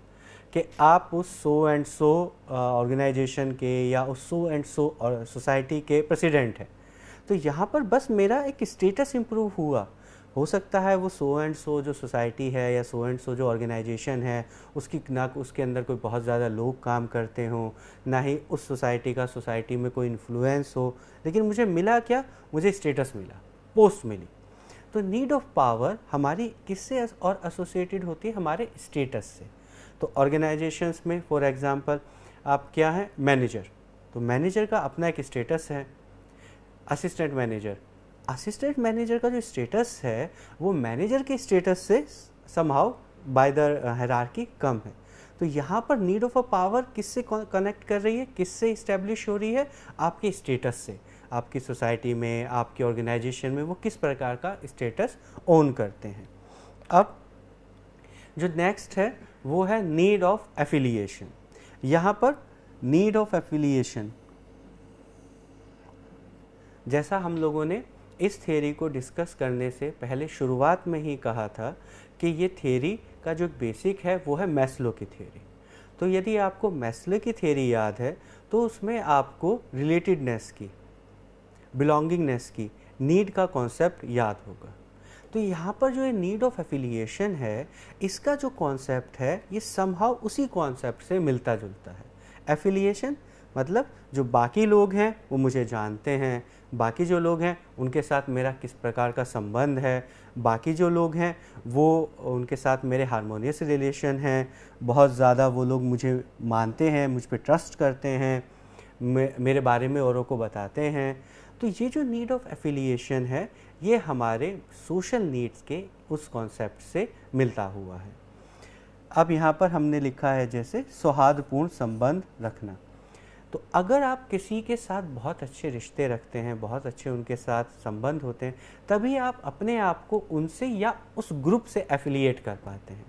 कि आप उस सो एंड सो ऑर्गेनाइजेशन के या उस सो एंड सो सोसाइटी के प्रेसिडेंट हैं, तो यहाँ पर बस मेरा एक स्टेटस इम्प्रूव हुआ। हो सकता है वो सो एंड सो जो सोसाइटी है या सो एंड सो जो ऑर्गेनाइजेशन है, उसकी ना उसके अंदर कोई बहुत ज़्यादा लोग काम करते हों, ना ही उस सोसाइटी का सोसाइटी में कोई इन्फ्लुएंस हो, लेकिन मुझे मिला क्या? मुझे स्टेटस मिला, पोस्ट मिली। तो नीड ऑफ पावर हमारी किससे और एसोसिएटेड होती है? हमारे स्टेटस से। तो ऑर्गेनाइजेशंस में फॉर एग्जांपल आप क्या हैं? मैनेजर। तो मैनेजर का अपना एक स्टेटस है। असिस्टेंट मैनेजर, असिस्टेंट मैनेजर का जो स्टेटस है वो मैनेजर के स्टेटस से समहाउ बाय द हायरार्की कम है। तो यहाँ पर नीड ऑफ अ पावर किससे कनेक्ट कर रही है, किससे इस्टेब्लिश हो रही है? आपके स्टेटस से। आपकी सोसाइटी में, आपकी ऑर्गेनाइजेशन में वो किस प्रकार का स्टेटस ओन करते हैं। अब जो नेक्स्ट है वो है नीड ऑफ एफिलिएशन। यहाँ पर नीड ऑफ एफिलिएशन, जैसा हम लोगों ने इस थ्योरी को डिस्कस करने से पहले शुरुआत में ही कहा था कि ये थ्योरी का जो बेसिक है वो है मैस्लो की थ्योरी। तो यदि आपको मैस्लो की थ्योरी याद है तो उसमें आपको रिलेटेडनेस की, बिलोंगिंगनेस की, नीड का कॉन्सेप्ट याद होगा। तो यहाँ पर जो ये नीड ऑफ एफिलिएशन है, इसका जो कॉन्सेप्ट है ये समहाउ उसी कॉन्सेप्ट से मिलता जुलता है। एफिलिएशन मतलब जो बाकी लोग हैं वो मुझे जानते हैं, बाकी जो लोग हैं उनके साथ मेरा किस प्रकार का संबंध है, बाकी जो लोग हैं वो उनके साथ मेरे हारमोनियस रिलेशन हैं, बहुत ज़्यादा वो लोग मुझे मानते हैं, मुझ पे ट्रस्ट करते हैं, मेरे बारे में औरों को बताते हैं। तो ये जो नीड ऑफ एफिलिएशन है ये हमारे सोशल नीड्स के उस कॉन्सेप्ट से मिलता हुआ है। अब यहाँ पर हमने लिखा है जैसे सौहार्दपूर्ण संबंध रखना। तो अगर आप किसी के साथ बहुत अच्छे रिश्ते रखते हैं, बहुत अच्छे उनके साथ संबंध होते हैं, तभी आप अपने आप को उनसे या उस ग्रुप से एफिलिएट कर पाते हैं।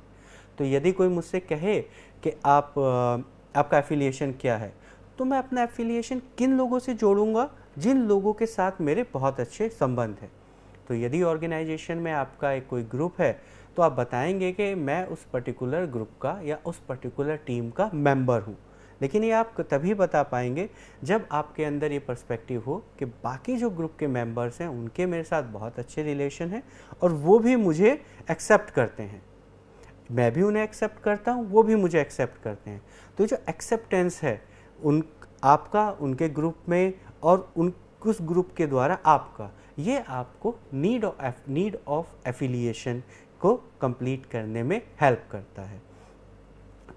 तो यदि कोई मुझसे कहे कि आपका एफिलिएशन क्या है, तो मैं अपना एफिलिएशन किन लोगों से जोड़ूंगा, जिन लोगों के साथ मेरे बहुत अच्छे संबंध हैं। तो यदि ऑर्गेनाइजेशन में आपका एक कोई ग्रुप है तो आप बताएंगे कि मैं उस पर्टिकुलर ग्रुप का या उस पर्टिकुलर टीम का मेंबर हूँ। लेकिन ये आप तभी बता पाएंगे जब आपके अंदर ये पर्सपेक्टिव हो कि बाकी जो ग्रुप के मेंबर्स हैं उनके मेरे साथ बहुत अच्छे रिलेशन हैं और वो भी मुझे एक्सेप्ट करते हैं, मैं भी उन्हें एक्सेप्ट करता हूँ, वो भी मुझे एक्सेप्ट करते हैं। तो जो एक्सेप्टेंस है आपका उनके ग्रुप में और उस ग्रुप के द्वारा आपका, ये आपको नीड ऑफ एफिलिएशन को कंप्लीट करने में हेल्प करता है।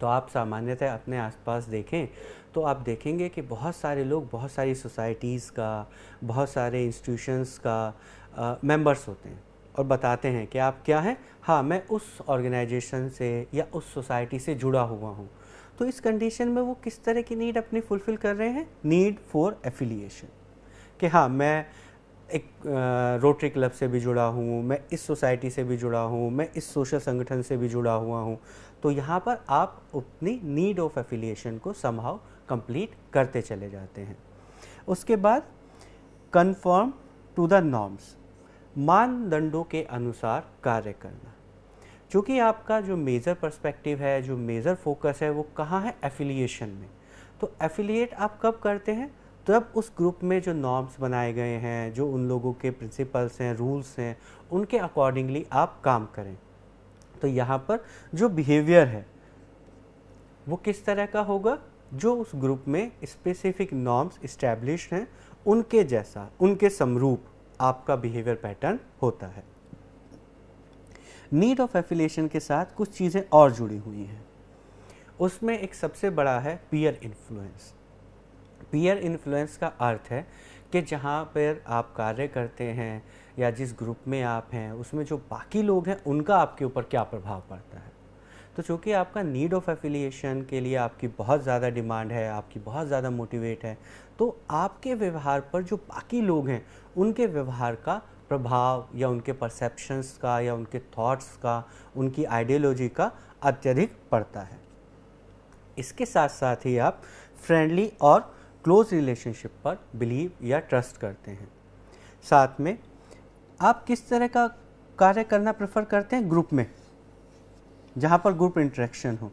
तो आप सामान्यतः अपने आसपास देखें तो आप देखेंगे कि बहुत सारे लोग बहुत सारी सोसाइटीज़ का, बहुत सारे इंस्टीट्यूशंस का मेंबर्स होते हैं और बताते हैं कि आप क्या हैं, हाँ मैं उस ऑर्गेनाइजेशन से या उस सोसाइटी से जुड़ा हुआ हूँ। तो इस कंडीशन में वो किस तरह की नीड अपनी फुलफ़िल कर रहे हैं, नीड फॉर एफिलिएशन, कि हाँ मैं एक रोटरी क्लब से भी जुड़ा हूँ, मैं इस सोसाइटी से भी जुड़ा हूँ, मैं इस सोशल संगठन से भी जुड़ा हुआ हूँ। तो यहाँ पर आप अपनी नीड ऑफ एफिलिएशन को समहाउ कंप्लीट करते चले जाते हैं। उसके बाद कन्फर्म टू द नॉर्म्स, मानदंडों के अनुसार कार्य करना। चूँकि आपका जो मेजर पर्सपेक्टिव है, जो मेजर फोकस है वो कहाँ है, एफिलिएशन में। तो एफिलिएट आप कब करते हैं, तब उस ग्रुप में जो नॉर्म्स बनाए गए हैं, जो उन लोगों के प्रिंसिपल्स हैं, रूल्स हैं, उनके अकॉर्डिंगली आप काम करें। तो यहाँ पर जो बिहेवियर है वो किस तरह का होगा, जो उस ग्रुप में स्पेसिफिक नॉर्म्स इस्टेब्लिश्ड हैं उनके जैसा, उनके समरूप आपका बिहेवियर पैटर्न होता है। नीड ऑफ एफिलिएशन के साथ कुछ चीज़ें और जुड़ी हुई हैं। उसमें एक सबसे बड़ा है पीयर इन्फ्लुएंस। पीयर इन्फ्लुएंस का अर्थ है कि जहाँ पर आप कार्य करते हैं या जिस ग्रुप में आप हैं उसमें जो बाकी लोग हैं उनका आपके ऊपर क्या प्रभाव पड़ता है। तो चूँकि आपका नीड ऑफ एफिलिएशन के लिए आपकी बहुत ज़्यादा डिमांड है, आपकी बहुत ज़्यादा मोटिवेट है, तो आपके व्यवहार पर जो बाकी लोग हैं उनके व्यवहार का प्रभाव या उनके परसेप्शंस का या उनके थॉट्स का, उनकी आइडियोलॉजी का अत्यधिक पड़ता है। इसके साथ साथ ही आप फ्रेंडली और क्लोज रिलेशनशिप पर बिलीव या ट्रस्ट करते हैं। साथ में आप किस तरह का कार्य करना प्रेफर करते हैं, ग्रुप में, जहाँ पर ग्रुप इंटरेक्शन हो।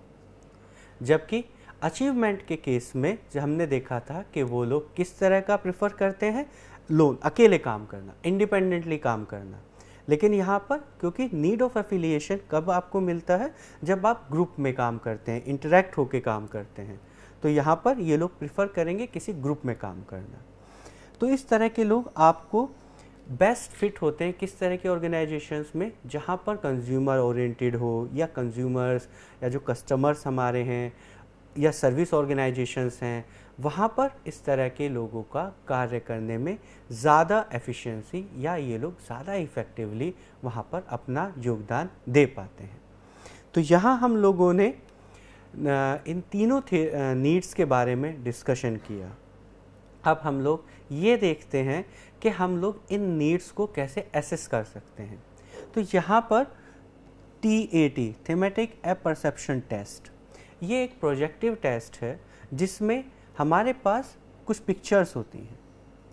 जबकि अचीवमेंट के केस में जो हमने देखा था कि वो लोग किस तरह का प्रेफर करते हैं, लोन, अकेले काम करना, इंडिपेंडेंटली काम करना। लेकिन यहाँ पर क्योंकि नीड ऑफ एफिलिएशन कब आपको मिलता है, जब आप ग्रुप में काम करते हैं, इंटरेक्ट होकर काम करते हैं, तो यहाँ पर ये लोग प्रेफर करेंगे किसी ग्रुप में काम करना। तो इस तरह के लोग आपको बेस्ट फिट होते हैं किस तरह के ऑर्गेनाइजेशंस में, जहाँ पर कंज्यूमर ओरिएंटेड हो, या कंज्यूमर्स या जो कस्टमर्स हमारे हैं या सर्विस ऑर्गेनाइजेशंस हैं, वहाँ पर इस तरह के लोगों का कार्य करने में ज़्यादा एफिशिएंसी या ये लोग ज़्यादा इफ़ेक्टिवली वहाँ पर अपना योगदान दे पाते हैं। तो यहाँ हम लोगों ने इन तीनों नीड्स के बारे में डिस्कशन किया। अब हम लोग ये देखते हैं कि हम लोग इन नीड्स को कैसे एसेस कर सकते हैं। तो यहाँ पर TAT, थीमेटिक एपर्सेप्शन टेस्ट, ये एक प्रोजेक्टिव टेस्ट है जिसमें हमारे पास कुछ पिक्चर्स होती हैं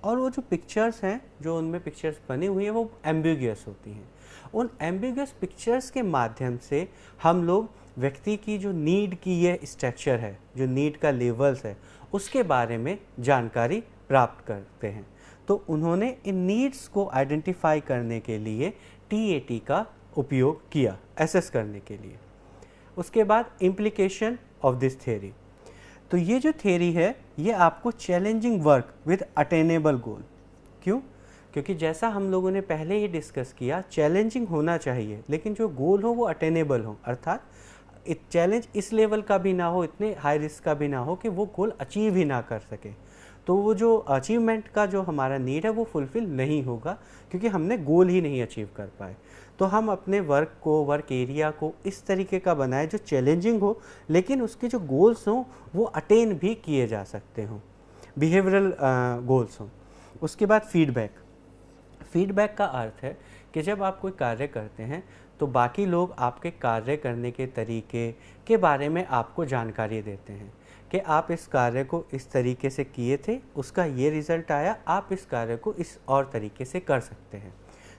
और वो जो पिक्चर्स हैं, जो उनमें पिक्चर्स बनी हुई हैं, वो एम्बिगुअस होती हैं। उन एम्बिगुअस पिक्चर्स के माध्यम से हम लोग व्यक्ति की जो नीड की ये स्ट्रक्चर है, जो नीड का लेवल्स है, उसके बारे में जानकारी प्राप्त करते हैं। तो उन्होंने इन नीड्स को आइडेंटिफाई करने के लिए TAT का उपयोग किया एसेस करने के लिए। उसके बाद इम्प्लीकेशन ऑफ दिस थ्योरी। तो ये जो थ्योरी है ये आपको चैलेंजिंग वर्क विद अटेनेबल गोल, क्यों? क्योंकि जैसा हम लोगों ने पहले ही डिस्कस किया, चैलेंजिंग होना चाहिए लेकिन जो गोल हो वो अटेनेबल हो, अर्थात चैलेंज इस लेवल का भी ना हो, इतने हाई रिस्क का भी ना हो कि वो गोल अचीव ही ना कर सके। तो वो जो अचीवमेंट का जो हमारा नीड है वो फुलफिल नहीं होगा क्योंकि हमने गोल ही नहीं अचीव कर पाए। तो हम अपने वर्क एरिया को इस तरीके का बनाए जो चैलेंजिंग हो लेकिन उसके जो गोल्स हों वो अटेन भी किए जा सकते हों, बिहेवियरल गोल्स हों। उसके बाद फीडबैक का अर्थ है कि जब आप कोई कार्य करते हैं तो बाकी लोग आपके कार्य करने के तरीके के बारे में आपको जानकारी देते हैं कि आप इस कार्य को इस तरीके से किए थे, उसका ये रिज़ल्ट आया, आप इस कार्य को इस और तरीके से कर सकते हैं।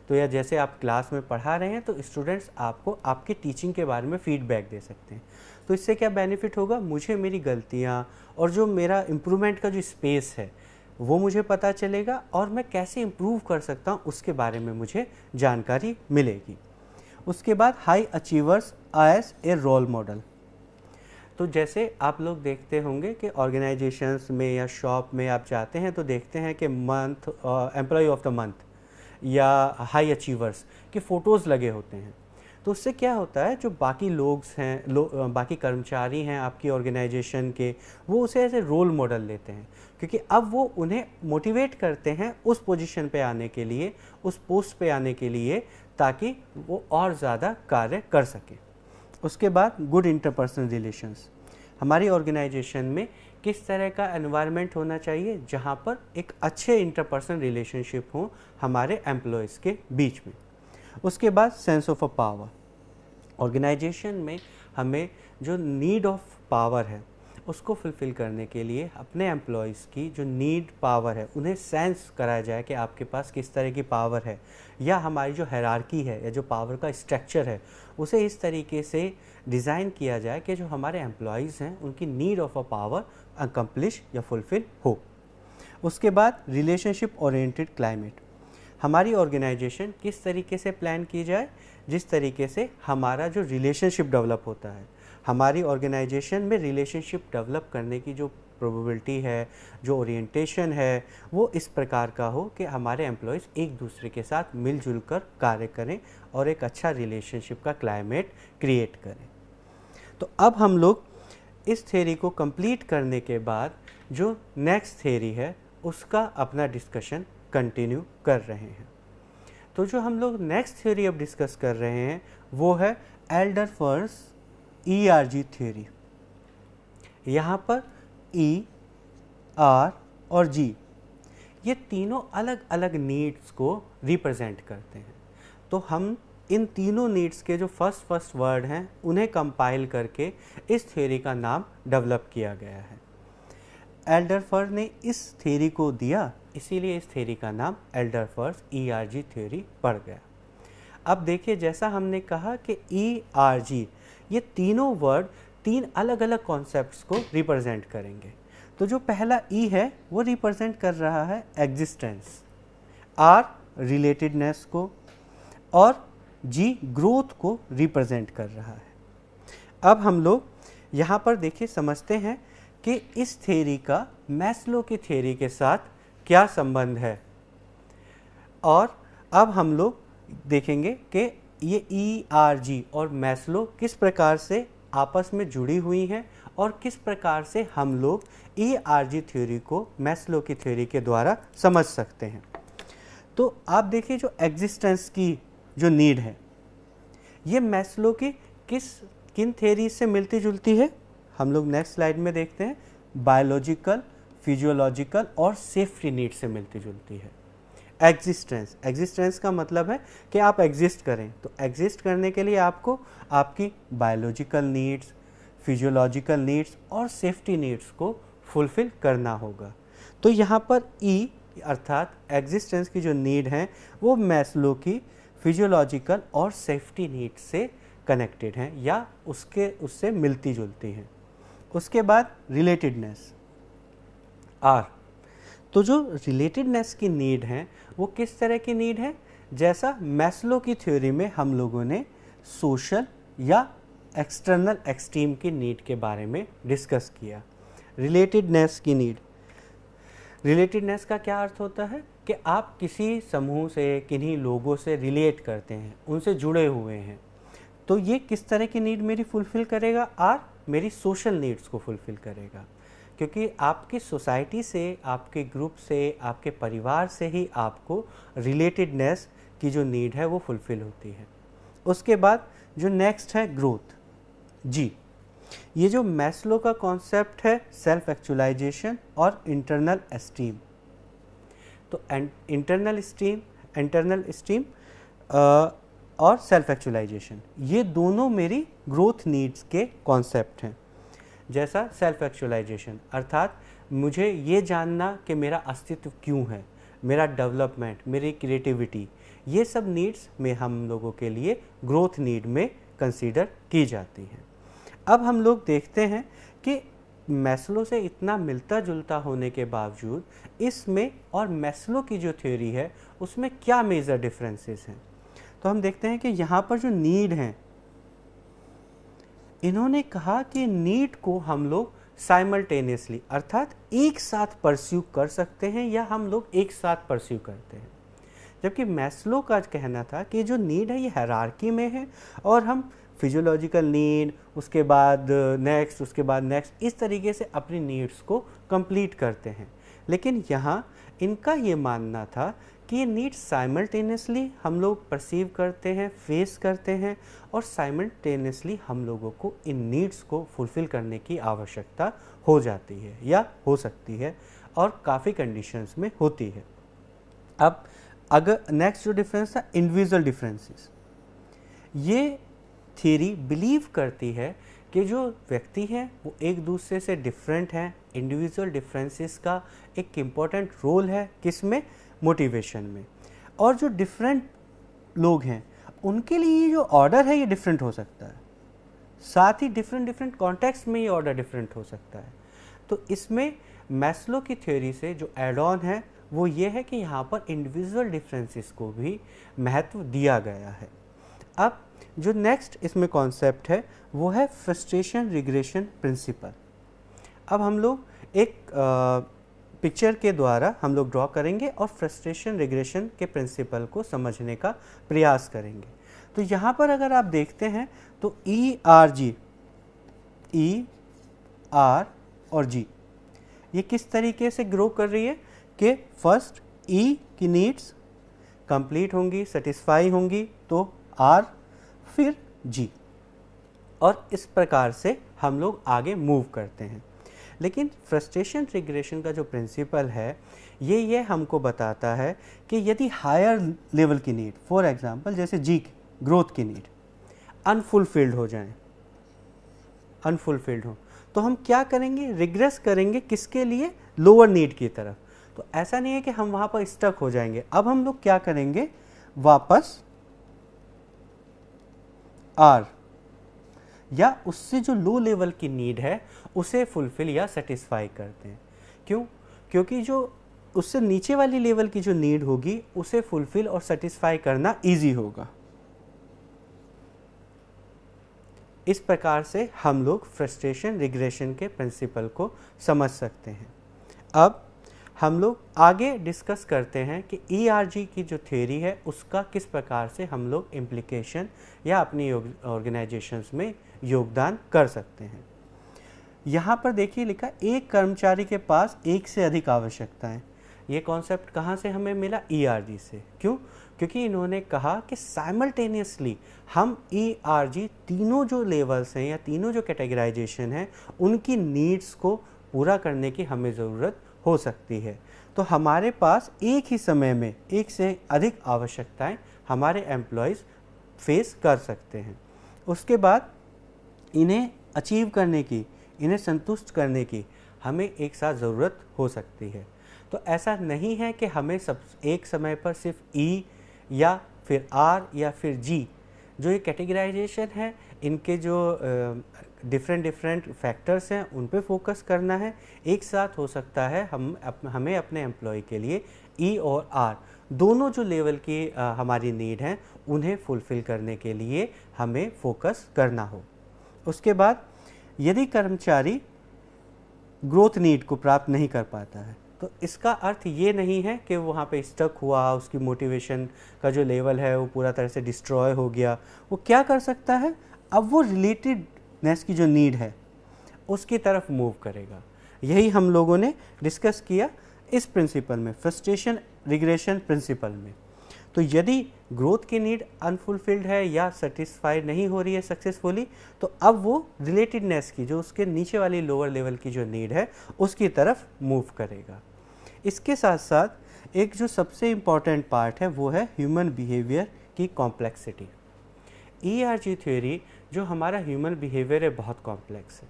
तो या जैसे आप क्लास में पढ़ा रहे हैं तो स्टूडेंट्स आपको आपकी टीचिंग के बारे में फीडबैक दे सकते हैं। तो इससे क्या बेनिफिट होगा, मुझे मेरी गलतियाँ और जो मेरा इम्प्रूवमेंट का जो स्पेस है वो मुझे पता चलेगा और मैं कैसे इम्प्रूव कर सकता हूँ उसके बारे में मुझे जानकारी मिलेगी। उसके बाद high achievers as a role model. तो जैसे आप लोग देखते होंगे कि ऑर्गेनाइजेशंस में या शॉप में आप जाते हैं तो देखते हैं कि month employ of the month या हाई अचीवर्स के फ़ोटोज़ लगे होते हैं। तो उससे क्या होता है, जो बाकी लोग हैं बाकी कर्मचारी हैं आपकी ऑर्गेनाइजेशन के, वो उसे एज ए रोल मॉडल लेते हैं क्योंकि अब वो उन्हें मोटिवेट करते हैं उस पोजीशन पे आने के लिए, उस पोस्ट पे आने के लिए, ताकि वो और ज़्यादा कार्य कर सके। उसके बाद गुड इंटरपर्सनल रिलेशंस। हमारी ऑर्गेनाइजेशन में किस तरह का एनवायरनमेंट होना चाहिए जहाँ पर एक अच्छे इंटरपर्सनल रिलेशनशिप हो हमारे एम्प्लॉयज़ के बीच में। उसके बाद sense of a power. Organization में हमें जो नीड ऑफ पावर है उसको फुलफ़िल करने के लिए अपने एम्प्लॉयज़ की जो नीड पावर है उन्हें सेंस कराया जाए कि आपके पास किस तरह की पावर है, या हमारी जो हायरार्की है या जो पावर का स्ट्रक्चर है उसे इस तरीके से डिज़ाइन किया जाए कि जो हमारे एम्प्लॉयज़ हैं उनकी need of a power accomplish या फुलफ़िल हो। उसके बाद रिलेशनशिप ओरिएंटेड क्लाइमेट। हमारी ऑर्गेनाइजेशन किस तरीके से प्लान की जाए जिस तरीके से हमारा जो रिलेशनशिप डेवलप होता है, हमारी ऑर्गेनाइजेशन में रिलेशनशिप डेवलप करने की जो प्रोबेबिलिटी है, जो ओरिएंटेशन है, वो इस प्रकार का हो कि हमारे एम्प्लॉयज़ एक दूसरे के साथ मिलजुल कर कार्य करें और एक अच्छा रिलेशनशिप का क्लाइमेट क्रिएट करें। तो अब हम लोग इस थ्योरी को कंप्लीट करने के बाद जो नेक्स्ट थ्योरी है उसका अपना डिस्कशन कंटिन्यू कर रहे हैं। तो जो हम लोग नेक्स्ट थ्योरी अब डिस्कस कर रहे हैं वो है एल्डरफर्स ERG थ्योरी। यहाँ पर E, R और G ये तीनों अलग अलग नीड्स को रिप्रेजेंट करते हैं। तो हम इन तीनों नीड्स के जो फर्स्ट वर्ड हैं उन्हें कंपाइल करके इस थ्योरी का नाम डेवलप किया गया है। एल्डरफर्स ने इस थ्योरी को दिया, इसीलिए इस थ्योरी का नाम एल्डरफर्स ERG थ्योरी पड़ गया। अब देखिए, जैसा हमने कहा कि ERG ये तीनों वर्ड तीन अलग अलग कॉन्सेप्ट्स को रिप्रेजेंट करेंगे। तो जो पहला E है वो रिप्रेजेंट कर रहा है एग्जिस्टेंस, R रिलेटेडनेस को और G ग्रोथ को रिप्रेजेंट कर रहा है। अब हम लोग यहाँ पर देखिए समझते हैं कि इस थ्योरी का मैस्लो की थ्योरी के साथ क्या संबंध है, और अब हम लोग देखेंगे कि ये ERG और मैस्लो किस प्रकार से आपस में जुड़ी हुई हैं और किस प्रकार से हम लोग ERG थ्योरी को मैस्लो की थ्योरी के द्वारा समझ सकते हैं। तो आप देखिए, जो एग्जिस्टेंस की जो नीड है ये मैस्लो की किन थ्योरी से मिलती जुलती है, हम लोग नेक्स्ट स्लाइड में देखते हैं। बायोलॉजिकल, फिजियोलॉजिकल और सेफ्टी नीड से मिलती जुलती है। एग्जिस्टेंस का मतलब है कि आप एग्जिस्ट करें, तो एग्जिस्ट करने के लिए आपको आपकी बायोलॉजिकल नीड्स, फिजियोलॉजिकल नीड्स और सेफ्टी नीड्स को फुलफिल करना होगा। तो यहाँ पर ई अर्थात एग्जिस्टेंस की जो नीड है वो मैस्लो की फिजियोलॉजिकल और सेफ्टी नीड्स से कनेक्टेड हैं या उससे मिलती जुलती हैं। उसके बाद रिलेटेडनेस, आर। तो जो रिलेटेडनेस की नीड है वो किस तरह की नीड है, जैसा मैस्लो की थ्योरी में हम लोगों ने सोशल या एक्सटर्नल एक्सट्रीम की नीड के बारे में डिस्कस किया। रिलेटेडनेस की नीड, रिलेटेडनेस का क्या अर्थ होता है कि आप किसी समूह से, किन्हीं लोगों से रिलेट करते हैं, उनसे जुड़े हुए हैं, तो ये किस तरह की नीड मेरी फुलफ़िल करेगा? और मेरी सोशल नीड्स को फुलफ़िल करेगा, क्योंकि आपकी सोसाइटी से, आपके ग्रुप से, आपके परिवार से ही आपको रिलेटेडनेस की जो नीड है वो फुलफ़िल होती है। उसके बाद जो नेक्स्ट है ग्रोथ, जी, ये जो मैस्लो का कॉन्सेप्ट है सेल्फ एक्चुअलाइजेशन और इंटरनल एस्टीम। तो इंटरनल एस्टीम और सेल्फ एक्चुअलाइजेशन, ये दोनों मेरी ग्रोथ नीड्स के कॉन्सेप्ट हैं। जैसा सेल्फ एक्चुअलाइजेशन अर्थात मुझे ये जानना कि मेरा अस्तित्व क्यों है, मेरा डेवलपमेंट, मेरी क्रिएटिविटी, ये सब नीड्स में हम लोगों के लिए ग्रोथ नीड में कंसीडर की जाती हैं। अब हम लोग देखते हैं कि मैस्लो से इतना मिलता जुलता होने के बावजूद इसमें और मैस्लो की जो थ्योरी है उसमें क्या मेजर डिफरेंसेस हैं। तो हम देखते हैं कि यहाँ पर जो नीड हैं, इन्होंने कहा कि नीड को हम लोग साइमल्टेनियसली अर्थात एक साथ परस्यू कर सकते हैं या हम लोग एक साथ परस्यू करते हैं, जबकि मैस्लो का कहना था कि जो नीड है ये हायरार्की में है और हम फिजियोलॉजिकल नीड, उसके बाद नेक्स्ट, उसके बाद नेक्स्ट, इस तरीके से अपनी नीड्स को कंप्लीट करते हैं। लेकिन यहाँ इनका ये मानना था कि ये नीड्स साइमल्टेनियसली हम लोग परसीव करते हैं, फेस करते हैं और साइमल्टेनियसली हम लोगों को इन नीड्स को फुलफ़िल करने की आवश्यकता हो जाती है या हो सकती है और काफ़ी कंडीशंस में होती है। अब अगर नेक्स्ट जो डिफरेंस था इंडिविजुअल डिफरेंसेस, ये थ्योरी बिलीव करती है कि जो व्यक्ति हैं वो एक दूसरे से डिफरेंट हैं। इंडिविजुअल डिफरेंसेस का एक इम्पॉर्टेंट रोल है किसमें? मोटिवेशन में। और जो डिफरेंट लोग हैं उनके लिए ये जो ऑर्डर है ये डिफरेंट हो सकता है, साथ ही डिफरेंट कॉन्टेक्स्ट में ये ऑर्डर डिफरेंट हो सकता है। तो इसमें मैस्लो की थ्योरी से जो एड ऑन है वो ये है कि यहाँ पर इंडिविजुअल डिफरेंसेस को भी महत्व दिया गया है। अब जो नेक्स्ट इसमें कॉन्सेप्ट है वो है फ्रस्ट्रेशन रिग्रेशन प्रिंसिपल। अब हम लोग एक पिक्चर के द्वारा हम लोग ड्रॉ करेंगे और फ्रस्ट्रेशन रिग्रेशन के प्रिंसिपल को समझने का प्रयास करेंगे। तो यहाँ पर अगर आप देखते हैं तो ERG, E, R और G ये किस तरीके से ग्रो कर रही है कि फर्स्ट E की नीड्स कंप्लीट होंगी, सेटिस्फाई होंगी तो R, फिर G, और इस प्रकार से हम लोग आगे मूव करते हैं। लेकिन फ्रस्ट्रेशन रिग्रेशन का जो प्रिंसिपल है ये हमको बताता है कि यदि हायर लेवल की नीड, फॉर एग्जांपल जैसे G ग्रोथ की नीड अनफुलफिल्ड हो जाए, अनफुलफिल्ड हो, तो हम क्या करेंगे? रिग्रेस करेंगे किसके लिए? लोअर नीड की तरफ। तो ऐसा नहीं है कि हम वहाँ पर स्टक हो जाएंगे। अब हम लोग क्या करेंगे? वापस R या उससे जो लो लेवल की नीड है उसे फुलफिल या सेटिस्फाई करते हैं। क्यों? क्योंकि जो उससे नीचे वाली लेवल की जो नीड होगी उसे फुलफिल और सेटिस्फाई करना इजी होगा। इस प्रकार से हम लोग फ्रस्ट्रेशन रिग्रेशन के प्रिंसिपल को समझ सकते हैं। अब हम लोग आगे डिस्कस करते हैं कि ERG की जो थ्योरी है उसका किस प्रकार से हम लोग इम्प्लीकेशन या अपनी ऑर्गेनाइजेशंस में योगदान कर सकते हैं। यहाँ पर देखिए लिखा, एक कर्मचारी के पास एक से अधिक आवश्यकताएं। ये कॉन्सेप्ट कहाँ से हमें मिला? ERG से। क्यों? क्योंकि इन्होंने कहा कि साइमल्टेनियसली हम ERG तीनों जो लेवल्स हैं या तीनों जो कैटेगराइजेशन हैं उनकी नीड्स को पूरा करने की हमें ज़रूरत हो सकती है। तो हमारे पास एक ही समय में एक से अधिक आवश्यकताएं हमारे एम्प्लॉयज़ फेस कर सकते हैं। उसके बाद इन्हें अचीव करने की, इन्हें संतुष्ट करने की हमें एक साथ ज़रूरत हो सकती है। तो ऐसा नहीं है कि हमें सब एक समय पर सिर्फ E या फिर R या फिर G जो ये कैटेगराइजेशन है इनके जो डिफरेंट फैक्टर्स हैं उन पे फोकस करना है। एक साथ हो सकता है हमें अपने एम्प्लॉय के लिए E और R दोनों जो लेवल की हमारी नीड हैं उन्हें फुलफ़िल करने के लिए हमें फोकस करना हो। उसके बाद यदि कर्मचारी ग्रोथ नीड को प्राप्त नहीं कर पाता है तो इसका अर्थ ये नहीं है कि वहाँ पे स्टक हुआ, उसकी मोटिवेशन का जो लेवल है वो पूरा तरह से डिस्ट्रॉय हो गया। वो क्या कर सकता है, अब वो रिलेटेडनेस की जो नीड है उसकी तरफ मूव करेगा। यही हम लोगों ने डिस्कस किया इस प्रिंसिपल में, फ्रस्ट्रेशन रिग्रेशन प्रिंसिपल में। तो यदि ग्रोथ की नीड अनफुलफिल्ड है या सेटिस्फाइड नहीं हो रही है सक्सेसफुली, तो अब वो रिलेटेडनेस की जो उसके नीचे वाली लोअर लेवल की जो नीड है उसकी तरफ मूव करेगा। इसके साथ साथ एक जो सबसे इम्पॉर्टेंट पार्ट है वो है ह्यूमन बिहेवियर की कॉम्प्लेक्सिटी। ERG थ्योरी जो हमारा ह्यूमन बिहेवियर है बहुत कॉम्प्लेक्स है।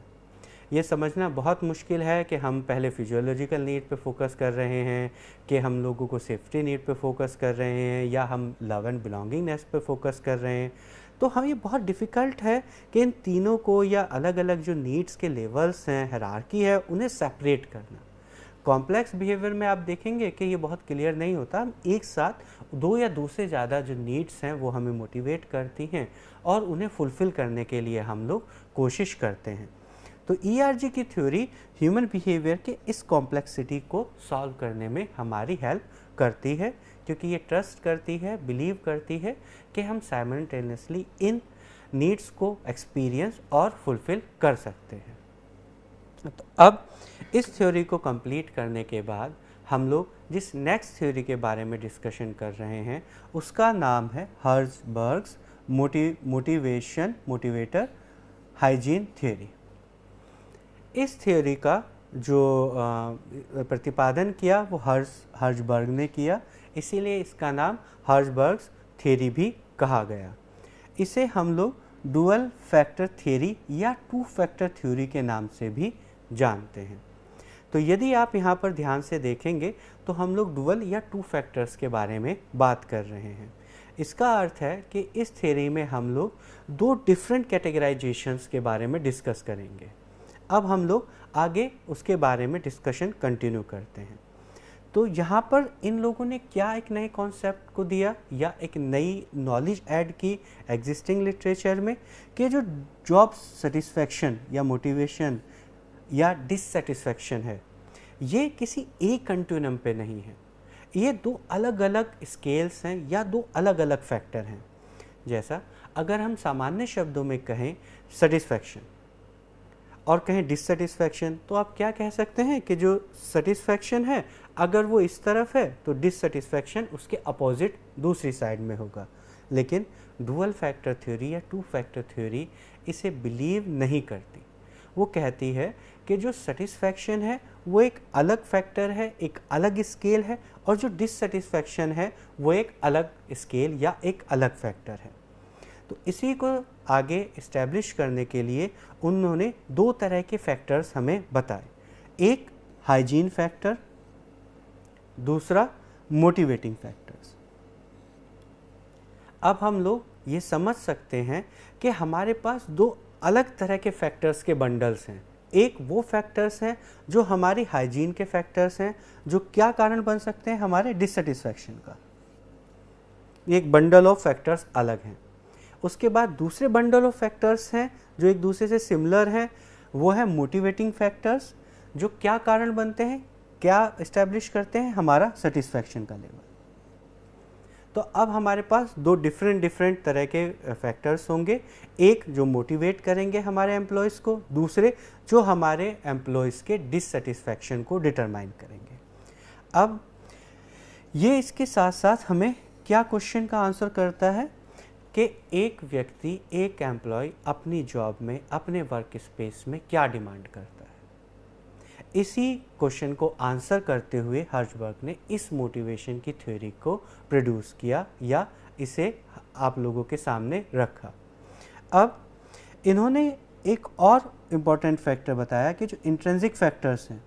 ये समझना बहुत मुश्किल है कि हम पहले फिजियोलॉजिकल नीड पे फोकस कर रहे हैं, कि हम लोगों को सेफ्टी नीड पे फोकस कर रहे हैं, या हम लव एंड बिलोंगिंगनेस पे फोकस कर रहे हैं। तो हम ये बहुत डिफ़िकल्ट है कि इन तीनों को या अलग अलग जो नीड्स के लेवल्स हैं, हायरार्की है, उन्हें सेपरेट करना। कॉम्प्लेक्स बिहेवियर में आप देखेंगे कि ये बहुत क्लियर नहीं होता। हम एक साथ दो या दो से ज़्यादा जो नीड्स हैं वो हमें मोटिवेट करती हैं और उन्हें फुलफ़िल करने के लिए हम लोग कोशिश करते हैं। तो ERG की थ्योरी ह्यूमन बिहेवियर के इस कॉम्प्लेक्सिटी को सॉल्व करने में हमारी हेल्प करती है, क्योंकि ये ट्रस्ट करती है, बिलीव करती है कि हम साइमल्टेनियसली इन नीड्स को एक्सपीरियंस और फुलफ़िल कर सकते हैं। तो अब इस थ्योरी को कंप्लीट करने के बाद हम लोग जिस नेक्स्ट थ्योरी के बारे में डिस्कशन कर रहे हैं उसका नाम है हर्ज़बर्ग्स मोटिवेटर हाइजीन थ्योरी। इस थ्योरी का जो प्रतिपादन किया वो हर्ज़बर्ग ने किया, इसीलिए इसका नाम हर्ज़बर्ग्स थ्योरी भी कहा गया। इसे हम लोग डुअल फैक्टर थ्योरी या टू फैक्टर थ्योरी के नाम से भी जानते हैं। तो यदि आप यहाँ पर ध्यान से देखेंगे तो हम लोग डुअल या टू फैक्टर्स के बारे में बात कर रहे हैं। इसका अर्थ है कि इस थ्योरी में हम लोग दो डिफरेंट कैटेगराइजेशंस के बारे में डिस्कस करेंगे। अब हम लोग आगे उसके बारे में डिस्कशन कंटिन्यू करते हैं। तो यहाँ पर इन लोगों ने क्या एक नए कॉन्सेप्ट को दिया या एक नई नॉलेज ऐड की एग्जिस्टिंग लिटरेचर में, कि जो जॉब सेटिस्फैक्शन या मोटिवेशन या डिससेटिस्फैक्शन है ये किसी एक कंटिन्यूम पे नहीं है, ये दो अलग अलग स्केल्स हैं या दो अलग अलग फैक्टर हैं। जैसा अगर हम सामान्य शब्दों में कहें सेटिस्फैक्शन और कहें डिससेटिस्फैक्शन, तो आप क्या कह सकते हैं कि जो सेटिस्फैक्शन है अगर वो इस तरफ है तो डिससेटिस्फैक्शन उसके अपोजिट दूसरी साइड में होगा। लेकिन डुअल फैक्टर थ्योरी या टू फैक्टर थ्योरी इसे बिलीव नहीं करती। वो कहती है कि जो सेटिस्फैक्शन है वो एक अलग फैक्टर है, एक अलग स्केल है, और जो डिससेटिस्फैक्शन है वो एक अलग स्केल या एक अलग फैक्टर है। तो इसी को आगे इस्टेब्लिश करने के लिए उन्होंने दो तरह के फैक्टर्स हमें बताए, एक हाइजीन फैक्टर, दूसरा मोटिवेटिंग फैक्टर्स। अब हम लोग ये समझ सकते हैं कि हमारे पास दो अलग तरह के फैक्टर्स के बंडल्स हैं। एक वो फैक्टर्स हैं जो हमारी हाइजीन के फैक्टर्स हैं, जो क्या कारण बन सकते हैं हमारे डिससेटिस्फैक्शन का, एक बंडल ऑफ फैक्टर्स अलग हैं। उसके बाद दूसरे बंडल ऑफ फैक्टर्स हैं जो एक दूसरे से सिमिलर हैं, वो है मोटिवेटिंग फैक्टर्स, जो क्या कारण बनते हैं, क्या इस्टेब्लिश करते हैं हमारा सेटिस्फैक्शन का लेवल। तो अब हमारे पास दो डिफरेंट तरह के फैक्टर्स होंगे, एक जो मोटिवेट करेंगे हमारे एम्प्लॉयज़ को, दूसरे जो हमारे एम्प्लॉयज़ के डिससेटिस्फैक्शन को डिटरमाइन करेंगे। अब ये इसके साथ साथ हमें क्या क्वेश्चन का आंसर करता है कि एक व्यक्ति, एक एम्प्लॉय अपनी जॉब में, अपने वर्क स्पेस में क्या डिमांड करता है। इसी क्वेश्चन को आंसर करते हुए हर्ज़बर्ग ने इस मोटिवेशन की थ्योरी को प्रोड्यूस किया या इसे आप लोगों के सामने रखा। अब इन्होंने एक और इम्पॉर्टेंट फैक्टर बताया कि जो इंट्रिंसिक फैक्टर्स हैं,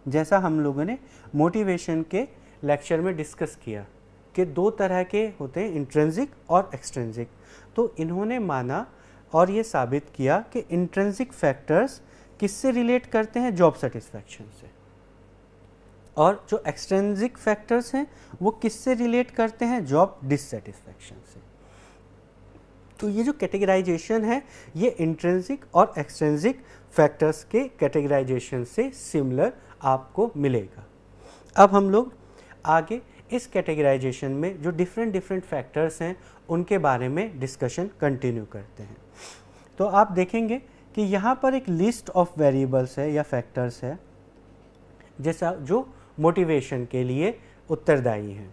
जैसा हम लोगों ने मोटिवेशन के लेक्चर में डिस्कस किया कि दो तरह के होते हैं, इंट्रिंसिक और एक्सट्रिंसिक। तो इन्होंने माना और ये साबित किया कि इंट्रिंसिक फैक्टर्स किससे रिलेट करते हैं, जॉब सेटिस्फैक्शन से, और जो एक्सट्रिंसिक फैक्टर्स हैं वो किससे रिलेट करते हैं, जॉब डिससेटिस्फैक्शन से। तो ये जो कैटेगराइजेशन है ये इंट्रिंसिक और एक्सट्रिंसिक फैक्टर्स के कैटेगराइजेशन से सिमिलर आपको मिलेगा। अब हम लोग आगे इस कैटेगराइजेशन में जो डिफरेंट फैक्टर्स हैं उनके बारे में डिस्कशन कंटिन्यू करते हैं। तो आप देखेंगे कि यहाँ पर एक लिस्ट ऑफ वेरिएबल्स है या फैक्टर्स है जैसा जो मोटिवेशन के लिए उत्तरदायी हैं,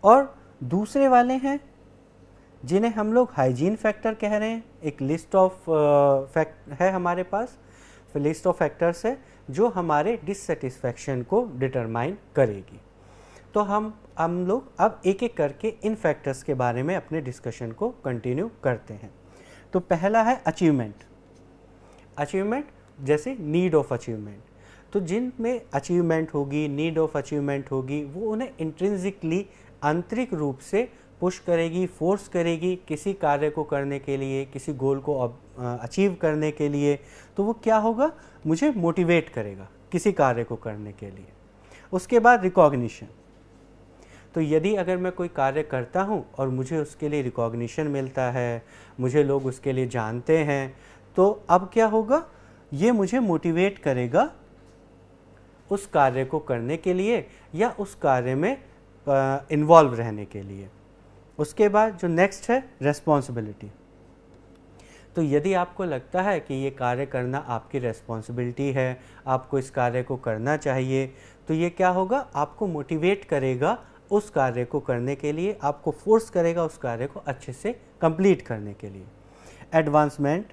और दूसरे वाले हैं जिन्हें हम लोग हाइजीन फैक्टर कह रहे हैं। एक लिस्ट ऑफ फैक्ट है हमारे पास, लिस्ट ऑफ फैक्टर्स है जो हमारे डिससेटिस्फैक्शन को डिटरमाइन करेगी। तो हम लोग अब एक एक करके इन फैक्टर्स के बारे में अपने डिस्कशन को कंटिन्यू करते हैं। तो पहला है अचीवमेंट। अचीवमेंट जैसे नीड ऑफ अचीवमेंट, तो जिनमें अचीवमेंट होगी, नीड ऑफ अचीवमेंट होगी, वो उन्हें इंट्रिंसिकली आंतरिक रूप से पुश करेगी, फोर्स करेगी किसी कार्य को करने के लिए, किसी गोल को अचीव करने के लिए। तो वो क्या होगा, मुझे मोटिवेट करेगा किसी कार्य को करने के लिए। उसके बाद रिकॉग्निशन, तो यदि अगर मैं कोई कार्य करता हूँ और मुझे उसके लिए रिकॉग्निशन मिलता है, मुझे लोग उसके लिए जानते हैं, तो अब क्या होगा, ये मुझे मोटिवेट करेगा उस कार्य को करने के लिए या उस कार्य में इन्वॉल्व रहने के लिए। उसके बाद जो नेक्स्ट है रेस्पॉन्सिबिलिटी, तो यदि आपको लगता है कि ये कार्य करना आपकी रेस्पॉन्सिबिलिटी है, आपको इस कार्य को करना चाहिए, तो ये क्या होगा, आपको मोटिवेट करेगा उस कार्य को करने के लिए, आपको फोर्स करेगा उस कार्य को अच्छे से कंप्लीट करने के लिए। एडवांसमेंट,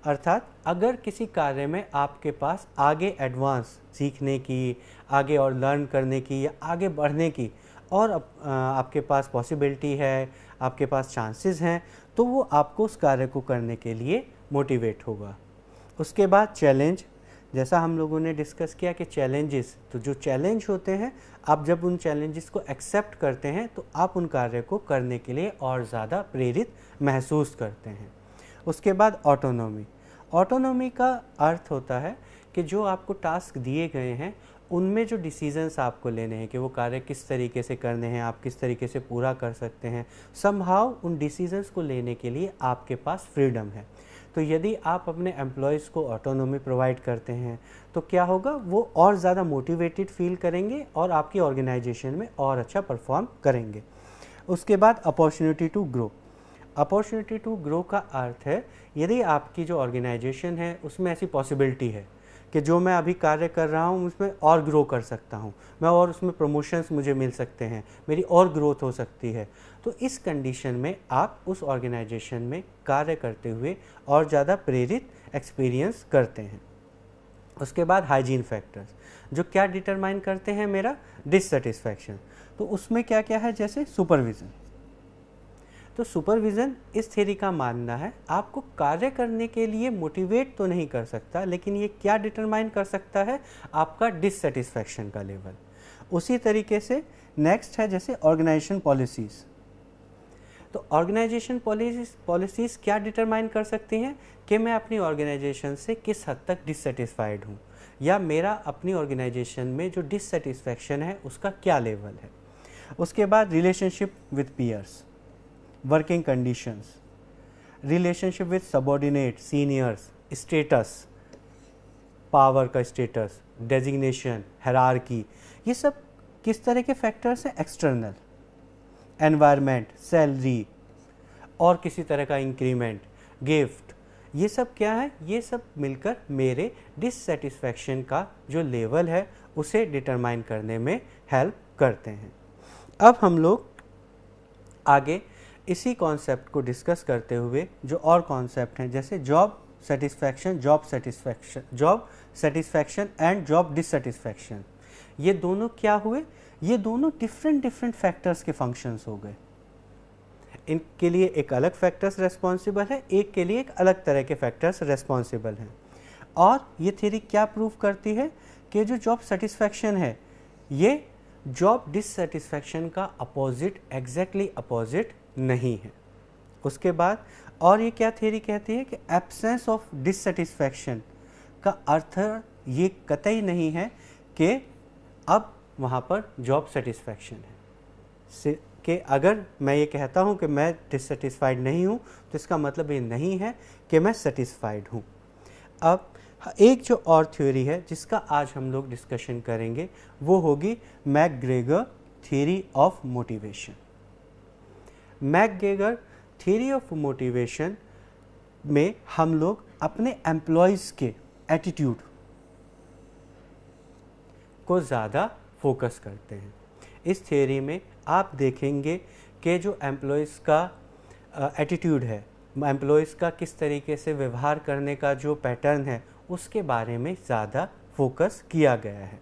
अर्थात अगर किसी कार्य में आपके पास आगे एडवांस सीखने की, आगे और लर्न करने की या आगे बढ़ने की और आपके पास पॉसिबिलिटी है, आपके पास चांसेस हैं, तो वो आपको उस कार्य को करने के लिए मोटिवेट होगा। उसके बाद चैलेंज, जैसा हम लोगों ने डिस्कस किया कि चैलेंजेस, तो जो चैलेंज होते हैं, आप जब उन चैलेंजेस को एक्सेप्ट करते हैं तो आप उन कार्य को करने के लिए और ज़्यादा प्रेरित महसूस करते हैं। उसके बाद ऑटोनॉमी। ऑटोनॉमी का अर्थ होता है कि जो आपको टास्क दिए गए हैं उनमें जो डिसीजंस आपको लेने हैं कि वो कार्य किस तरीके से करने हैं, आप किस तरीके से पूरा कर सकते हैं, समहाउ उन डिसीजंस को लेने के लिए आपके पास फ्रीडम है। तो यदि आप अपने एम्प्लॉयज़ को ऑटोनॉमी प्रोवाइड करते हैं तो क्या होगा, वो और ज़्यादा मोटिवेटेड फील करेंगे और आपकी ऑर्गेनाइजेशन में और अच्छा परफॉर्म करेंगे। उसके बाद opportunity to grow. Opportunity to grow का अर्थ है यदि आपकी जो ऑर्गेनाइजेशन है उसमें ऐसी पॉसिबिलिटी है कि जो मैं अभी कार्य कर रहा हूँ उसमें और ग्रो कर सकता हूँ मैं, और उसमें प्रमोशंस मुझे मिल सकते हैं, मेरी और ग्रोथ हो सकती है, तो इस कंडीशन में आप उस ऑर्गेनाइजेशन में कार्य करते हुए और ज़्यादा प्रेरित एक्सपीरियंस करते हैं। उसके बाद हाइजीन फैक्टर्स, जो क्या डिटरमाइन करते हैं मेरा डिससेटिस्फैक्शन। तो उसमें क्या क्या है, जैसे सुपरविज़न। तो सुपरविज़न इस थ्योरी का मानना है आपको कार्य करने के लिए मोटिवेट तो नहीं कर सकता, लेकिन ये क्या डिटरमाइन कर सकता है, आपका डिससेटिस्फैक्शन का लेवल। उसी तरीके से नेक्स्ट है जैसे ऑर्गेनाइजेशन पॉलिसीज़। तो ऑर्गेनाइजेशन पॉलिसीज़ क्या डिटरमाइन कर सकती हैं कि मैं अपनी ऑर्गेनाइजेशन से किस हद तक डिससेटिस्फाइड हूँ, या मेरा अपनी ऑर्गेनाइजेशन में जो डिससेटिस्फैक्शन है उसका क्या लेवल है। उसके बाद relationship with peers, working conditions, relationship with subordinate, seniors, status, power का स्टेटस, डेजिग्नेशन, हायरार्की, ये सब किस तरह के फैक्टर्स हैं, एक्सटर्नल। एनवायरनमेंट, सैलरी और किसी तरह का इंक्रीमेंट, गिफ्ट, ये सब क्या है, ये सब मिलकर मेरे डिससेटिस्फैक्शन का जो लेवल है उसे डिटरमाइन करने में हेल्प करते हैं। अब हम लोग आगे इसी कॉन्सेप्ट को डिस्कस करते हुए जो और कॉन्सेप्ट हैं जैसे job satisfaction and job dissatisfaction, ये दोनों क्या हुए, ये दोनों डिफरेंट फैक्टर्स के फंक्शंस हो गए। इनके लिए एक अलग फैक्टर्स रेस्पॉन्सिबल है, एक के लिए एक अलग तरह के फैक्टर्स रेस्पॉन्सिबल हैं। और ये थ्योरी क्या प्रूव करती है कि जो जॉब सेटिस्फैक्शन है ये जॉब डिससेटिस्फैक्शन का अपोजिट, एग्जैक्टली अपोजिट नहीं है। उसके बाद और ये क्या थ्योरी कहती है कि एब्सेंस ऑफ डिससेटिस्फैक्शन का अर्थ ये कतई नहीं है कि अब वहाँ पर जॉब सेटिस्फैक्शन है। कि अगर मैं ये कहता हूँ कि मैं डिससेटिस्फाइड नहीं हूँ तो इसका मतलब ये नहीं है कि मैं सेटिस्फाइड हूँ। अब एक जो और थ्योरी है जिसका आज हम लोग डिस्कशन करेंगे वो होगी McGregor theory of motivation. McGregor theory of motivation में हम लोग अपने एम्प्लॉयज़ के एटीट्यूड को ज़्यादा फोकस करते हैं। इस थ्योरी में आप देखेंगे कि जो एम्प्लॉयज़ का एटीट्यूड है, एम्प्लॉयज़ का किस तरीके से व्यवहार करने का जो पैटर्न है उसके बारे में ज़्यादा फोकस किया गया है।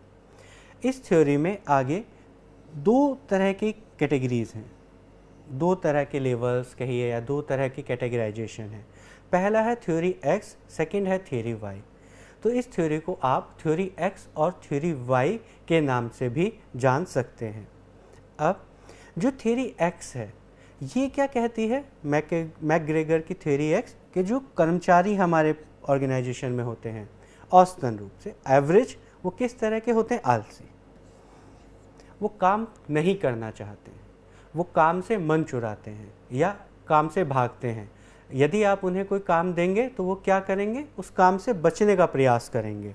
इस थ्योरी में आगे दो तरह की कैटेगरीज़ हैं, दो तरह के लेवल्स कहिए या दो तरह की कैटेगराइजेशन है। पहला है थ्योरी एक्स, सेकंड है थ्योरी वाई। तो इस थ्योरी को आप थ्योरी एक्स और थ्योरी वाई के नाम से भी जान सकते हैं। अब जो थ्योरी एक्स है ये क्या कहती है, मैकग्रेगर की थ्योरी एक्स कि जो कर्मचारी हमारे ऑर्गेनाइजेशन में होते हैं औसतन रूप से एवरेज, वो किस तरह के होते हैं, आलसी। वो काम नहीं करना चाहते हैं, वो काम से मन चुराते हैं या काम से भागते हैं। यदि आप उन्हें कोई काम देंगे तो वो क्या करेंगे, उस काम से बचने का प्रयास करेंगे।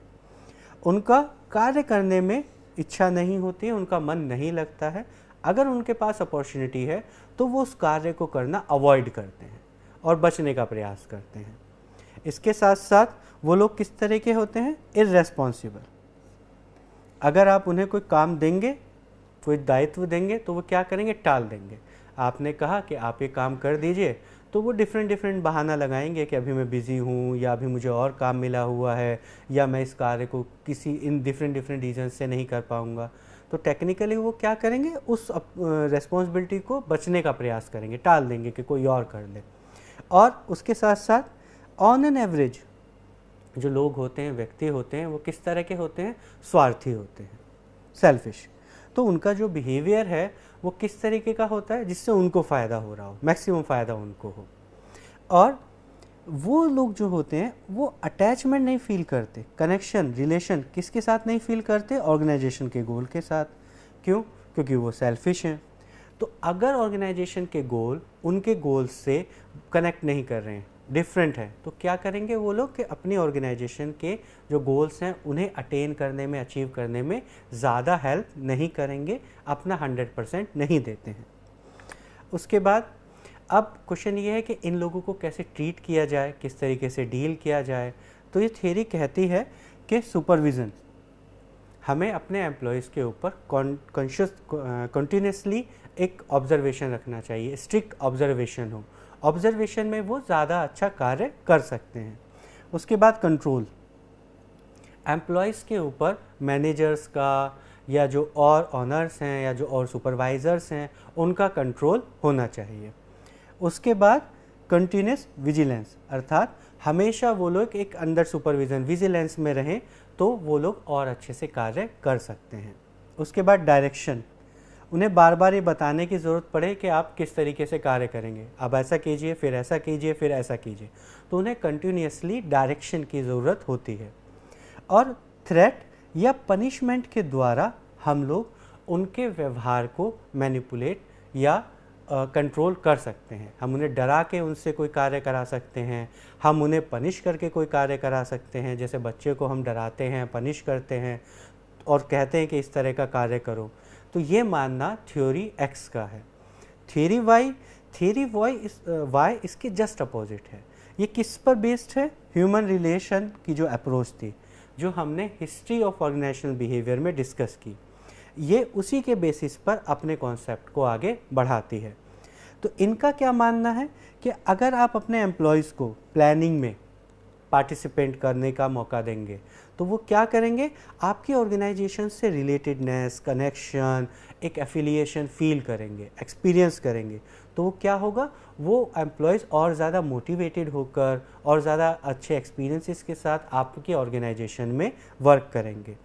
उनका कार्य करने में इच्छा नहीं होती है, उनका मन नहीं लगता है। अगर उनके पास अपॉर्चुनिटी है तो वो उस कार्य को करना अवॉइड करते हैं और बचने का प्रयास करते हैं। इसके साथ साथ वो लोग किस तरह के होते हैं, इर्रेस्पॉन्सिबल। अगर आप उन्हें कोई काम देंगे, कोई दायित्व देंगे तो वो क्या करेंगे, टाल देंगे। आपने कहा कि आप ये काम कर दीजिए तो वो डिफरेंट बहाना लगाएंगे कि अभी मैं बिज़ी हूँ या अभी मुझे और काम मिला हुआ है या मैं इस कार्य को किसी इन डिफरेंट रीजन से नहीं कर पाऊँगा। तो टेक्निकली वो क्या करेंगे, उस रेस्पॉन्सिबिलिटी को बचने का प्रयास करेंगे, टाल देंगे कि कोई और कर ले। और उसके साथ साथ ऑन एन एवरेज जो लोग होते हैं, व्यक्ति होते हैं, वो किस तरह के होते हैं, स्वार्थी होते हैं, सेल्फिश। तो उनका जो बिहेवियर है वो किस तरीके का होता है, जिससे उनको फ़ायदा हो रहा हो, मैक्सिमम फ़ायदा उनको हो। और वो लोग जो होते हैं वो अटैचमेंट नहीं फील करते, कनेक्शन, रिलेशन किसके साथ नहीं फील करते, ऑर्गेनाइजेशन के गोल के साथ। क्यों? क्योंकि वो सेल्फिश हैं। तो अगर ऑर्गेनाइजेशन के गोल उनके गोल से कनेक्ट नहीं कर रहे हैं, डिफरेंट है, तो क्या करेंगे वो लोग कि अपनी ऑर्गेनाइजेशन के जो गोल्स हैं उन्हें अटेन करने में, अचीव करने में ज़्यादा हेल्प नहीं करेंगे, अपना 100% नहीं देते हैं। उसके बाद अब क्वेश्चन ये है कि इन लोगों को कैसे ट्रीट किया जाए, किस तरीके से डील किया जाए। तो ये थ्योरी कहती है कि सुपरविज़न, हमें अपने एम्प्लॉयज़ के ऊपर कंटिन्यूसली एक ऑब्जर्वेशन रखना चाहिए, स्ट्रिक्ट ऑब्जर्वेशन हो। ऑब्जर्वेशन में वो ज़्यादा अच्छा कार्य कर सकते हैं। उसके बाद कंट्रोल, एम्प्लॉयज़ के ऊपर मैनेजर्स का या जो और ऑनर्स हैं या जो और सुपरवाइज़र्स हैं उनका कंट्रोल होना चाहिए। उसके बाद कंटिन्यूस विजिलेंस, अर्थात हमेशा वो लोग एक अंडर सुपरविज़न, विजिलेंस में रहें तो वो लोग और अच्छे से कार्य कर सकते हैं। उसके बाद डायरेक्शन, उन्हें बार बार ये बताने की ज़रूरत पड़े कि आप किस तरीके से कार्य करेंगे, अब ऐसा कीजिए, फिर ऐसा कीजिए, फिर ऐसा कीजिए, तो उन्हें कंटिन्यूसली डायरेक्शन की ज़रूरत होती है। और थ्रेट या पनिशमेंट के द्वारा हम लोग उनके व्यवहार को मैनिपुलेट या कंट्रोल कर सकते हैं। हम उन्हें डरा के उनसे कोई कार्य करा सकते हैं, हम उन्हें पनिश करके कोई कार्य करा सकते हैं। जैसे बच्चे को हम डराते हैं, पनिश करते हैं और कहते हैं कि इस तरह का कार्य करो। तो ये मानना थ्योरी एक्स का है। थ्योरी वाई इसके जस्ट अपोजिट है। ये किस पर बेस्ड है, ह्यूमन रिलेशन की जो अप्रोच थी, जो हमने हिस्ट्री ऑफ ऑर्गेनाइजेशनल बिहेवियर में डिस्कस की, ये उसी के बेसिस पर अपने कॉन्सेप्ट को आगे बढ़ाती है। तो इनका क्या मानना है कि अगर आप अपने एम्प्लॉयज़ को प्लानिंग में पार्टिसिपेंट करने का मौका देंगे तो वो क्या करेंगे, आपकी ऑर्गेनाइजेशन से रिलेटेडनेस, कनेक्शन, एक एफिलिएशन फील करेंगे, एक्सपीरियंस करेंगे। तो वो क्या होगा, वो एम्प्लॉयज़ और ज़्यादा मोटिवेटेड होकर और ज़्यादा अच्छे एक्सपीरियंसेस के साथ आपकी ऑर्गेनाइजेशन में वर्क करेंगे।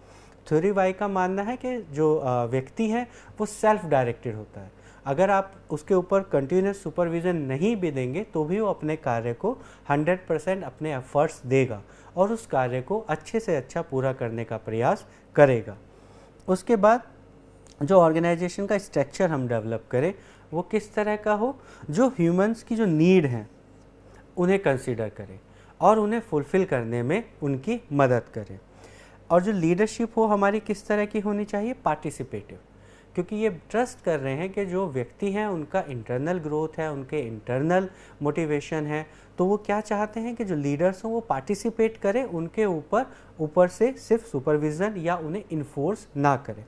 थ्योरी वाई का मानना है कि जो व्यक्ति है वो सेल्फ डायरेक्टेड होता है। अगर आप उसके ऊपर कंटिन्यूस सुपरविज़न नहीं भी देंगे तो भी वो अपने कार्य को 100% अपने एफर्ट्स देगा और उस कार्य को अच्छे से अच्छा पूरा करने का प्रयास करेगा। उसके बाद जो ऑर्गेनाइजेशन का स्ट्रक्चर हम डेवलप करें वो किस तरह का हो, जो ह्यूमंस की जो नीड हैं उन्हें कंसीडर करें और उन्हें फुलफ़िल करने में उनकी मदद करें। और जो लीडरशिप हो हमारी किस तरह की होनी चाहिए, पार्टिसिपेटिव, क्योंकि ये ट्रस्ट कर रहे हैं कि जो व्यक्ति हैं उनका इंटरनल ग्रोथ है, उनके इंटरनल मोटिवेशन है, तो वो क्या चाहते हैं कि जो लीडर्स हों वो पार्टिसिपेट करें, उनके ऊपर से सिर्फ सुपरविज़न या उन्हें इन्फोर्स ना करें।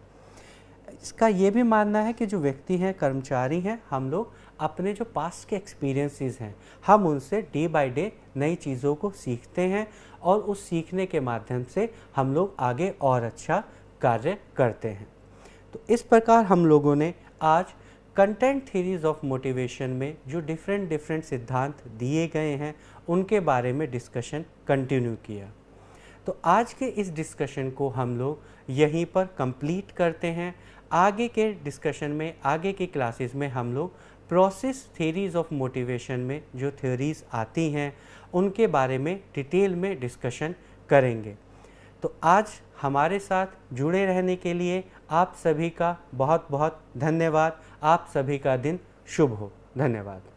इसका ये भी मानना है कि जो व्यक्ति हैं, कर्मचारी हैं, हम लोग अपने जो पास्ट के एक्सपीरियंसेस हैं हम उनसे डे बाय डे नई चीज़ों को सीखते हैं और उस सीखने के माध्यम से हम लोग आगे और अच्छा कार्य करते हैं। तो इस प्रकार हम लोगों ने आज कंटेंट थ्योरीज ऑफ मोटिवेशन में जो डिफरेंट सिद्धांत दिए गए हैं उनके बारे में डिस्कशन कंटिन्यू किया। तो आज के इस डिस्कशन को हम लोग यहीं पर कंप्लीट करते हैं। आगे के डिस्कशन में, आगे की क्लासेस में हम लोग प्रोसेस थ्योरीज ऑफ मोटिवेशन में जो थ्योरीज आती हैं उनके बारे में डिटेल में डिस्कशन करेंगे। तो आज हमारे साथ जुड़े रहने के लिए आप सभी का बहुत बहुत धन्यवाद। आप सभी का दिन शुभ हो। धन्यवाद।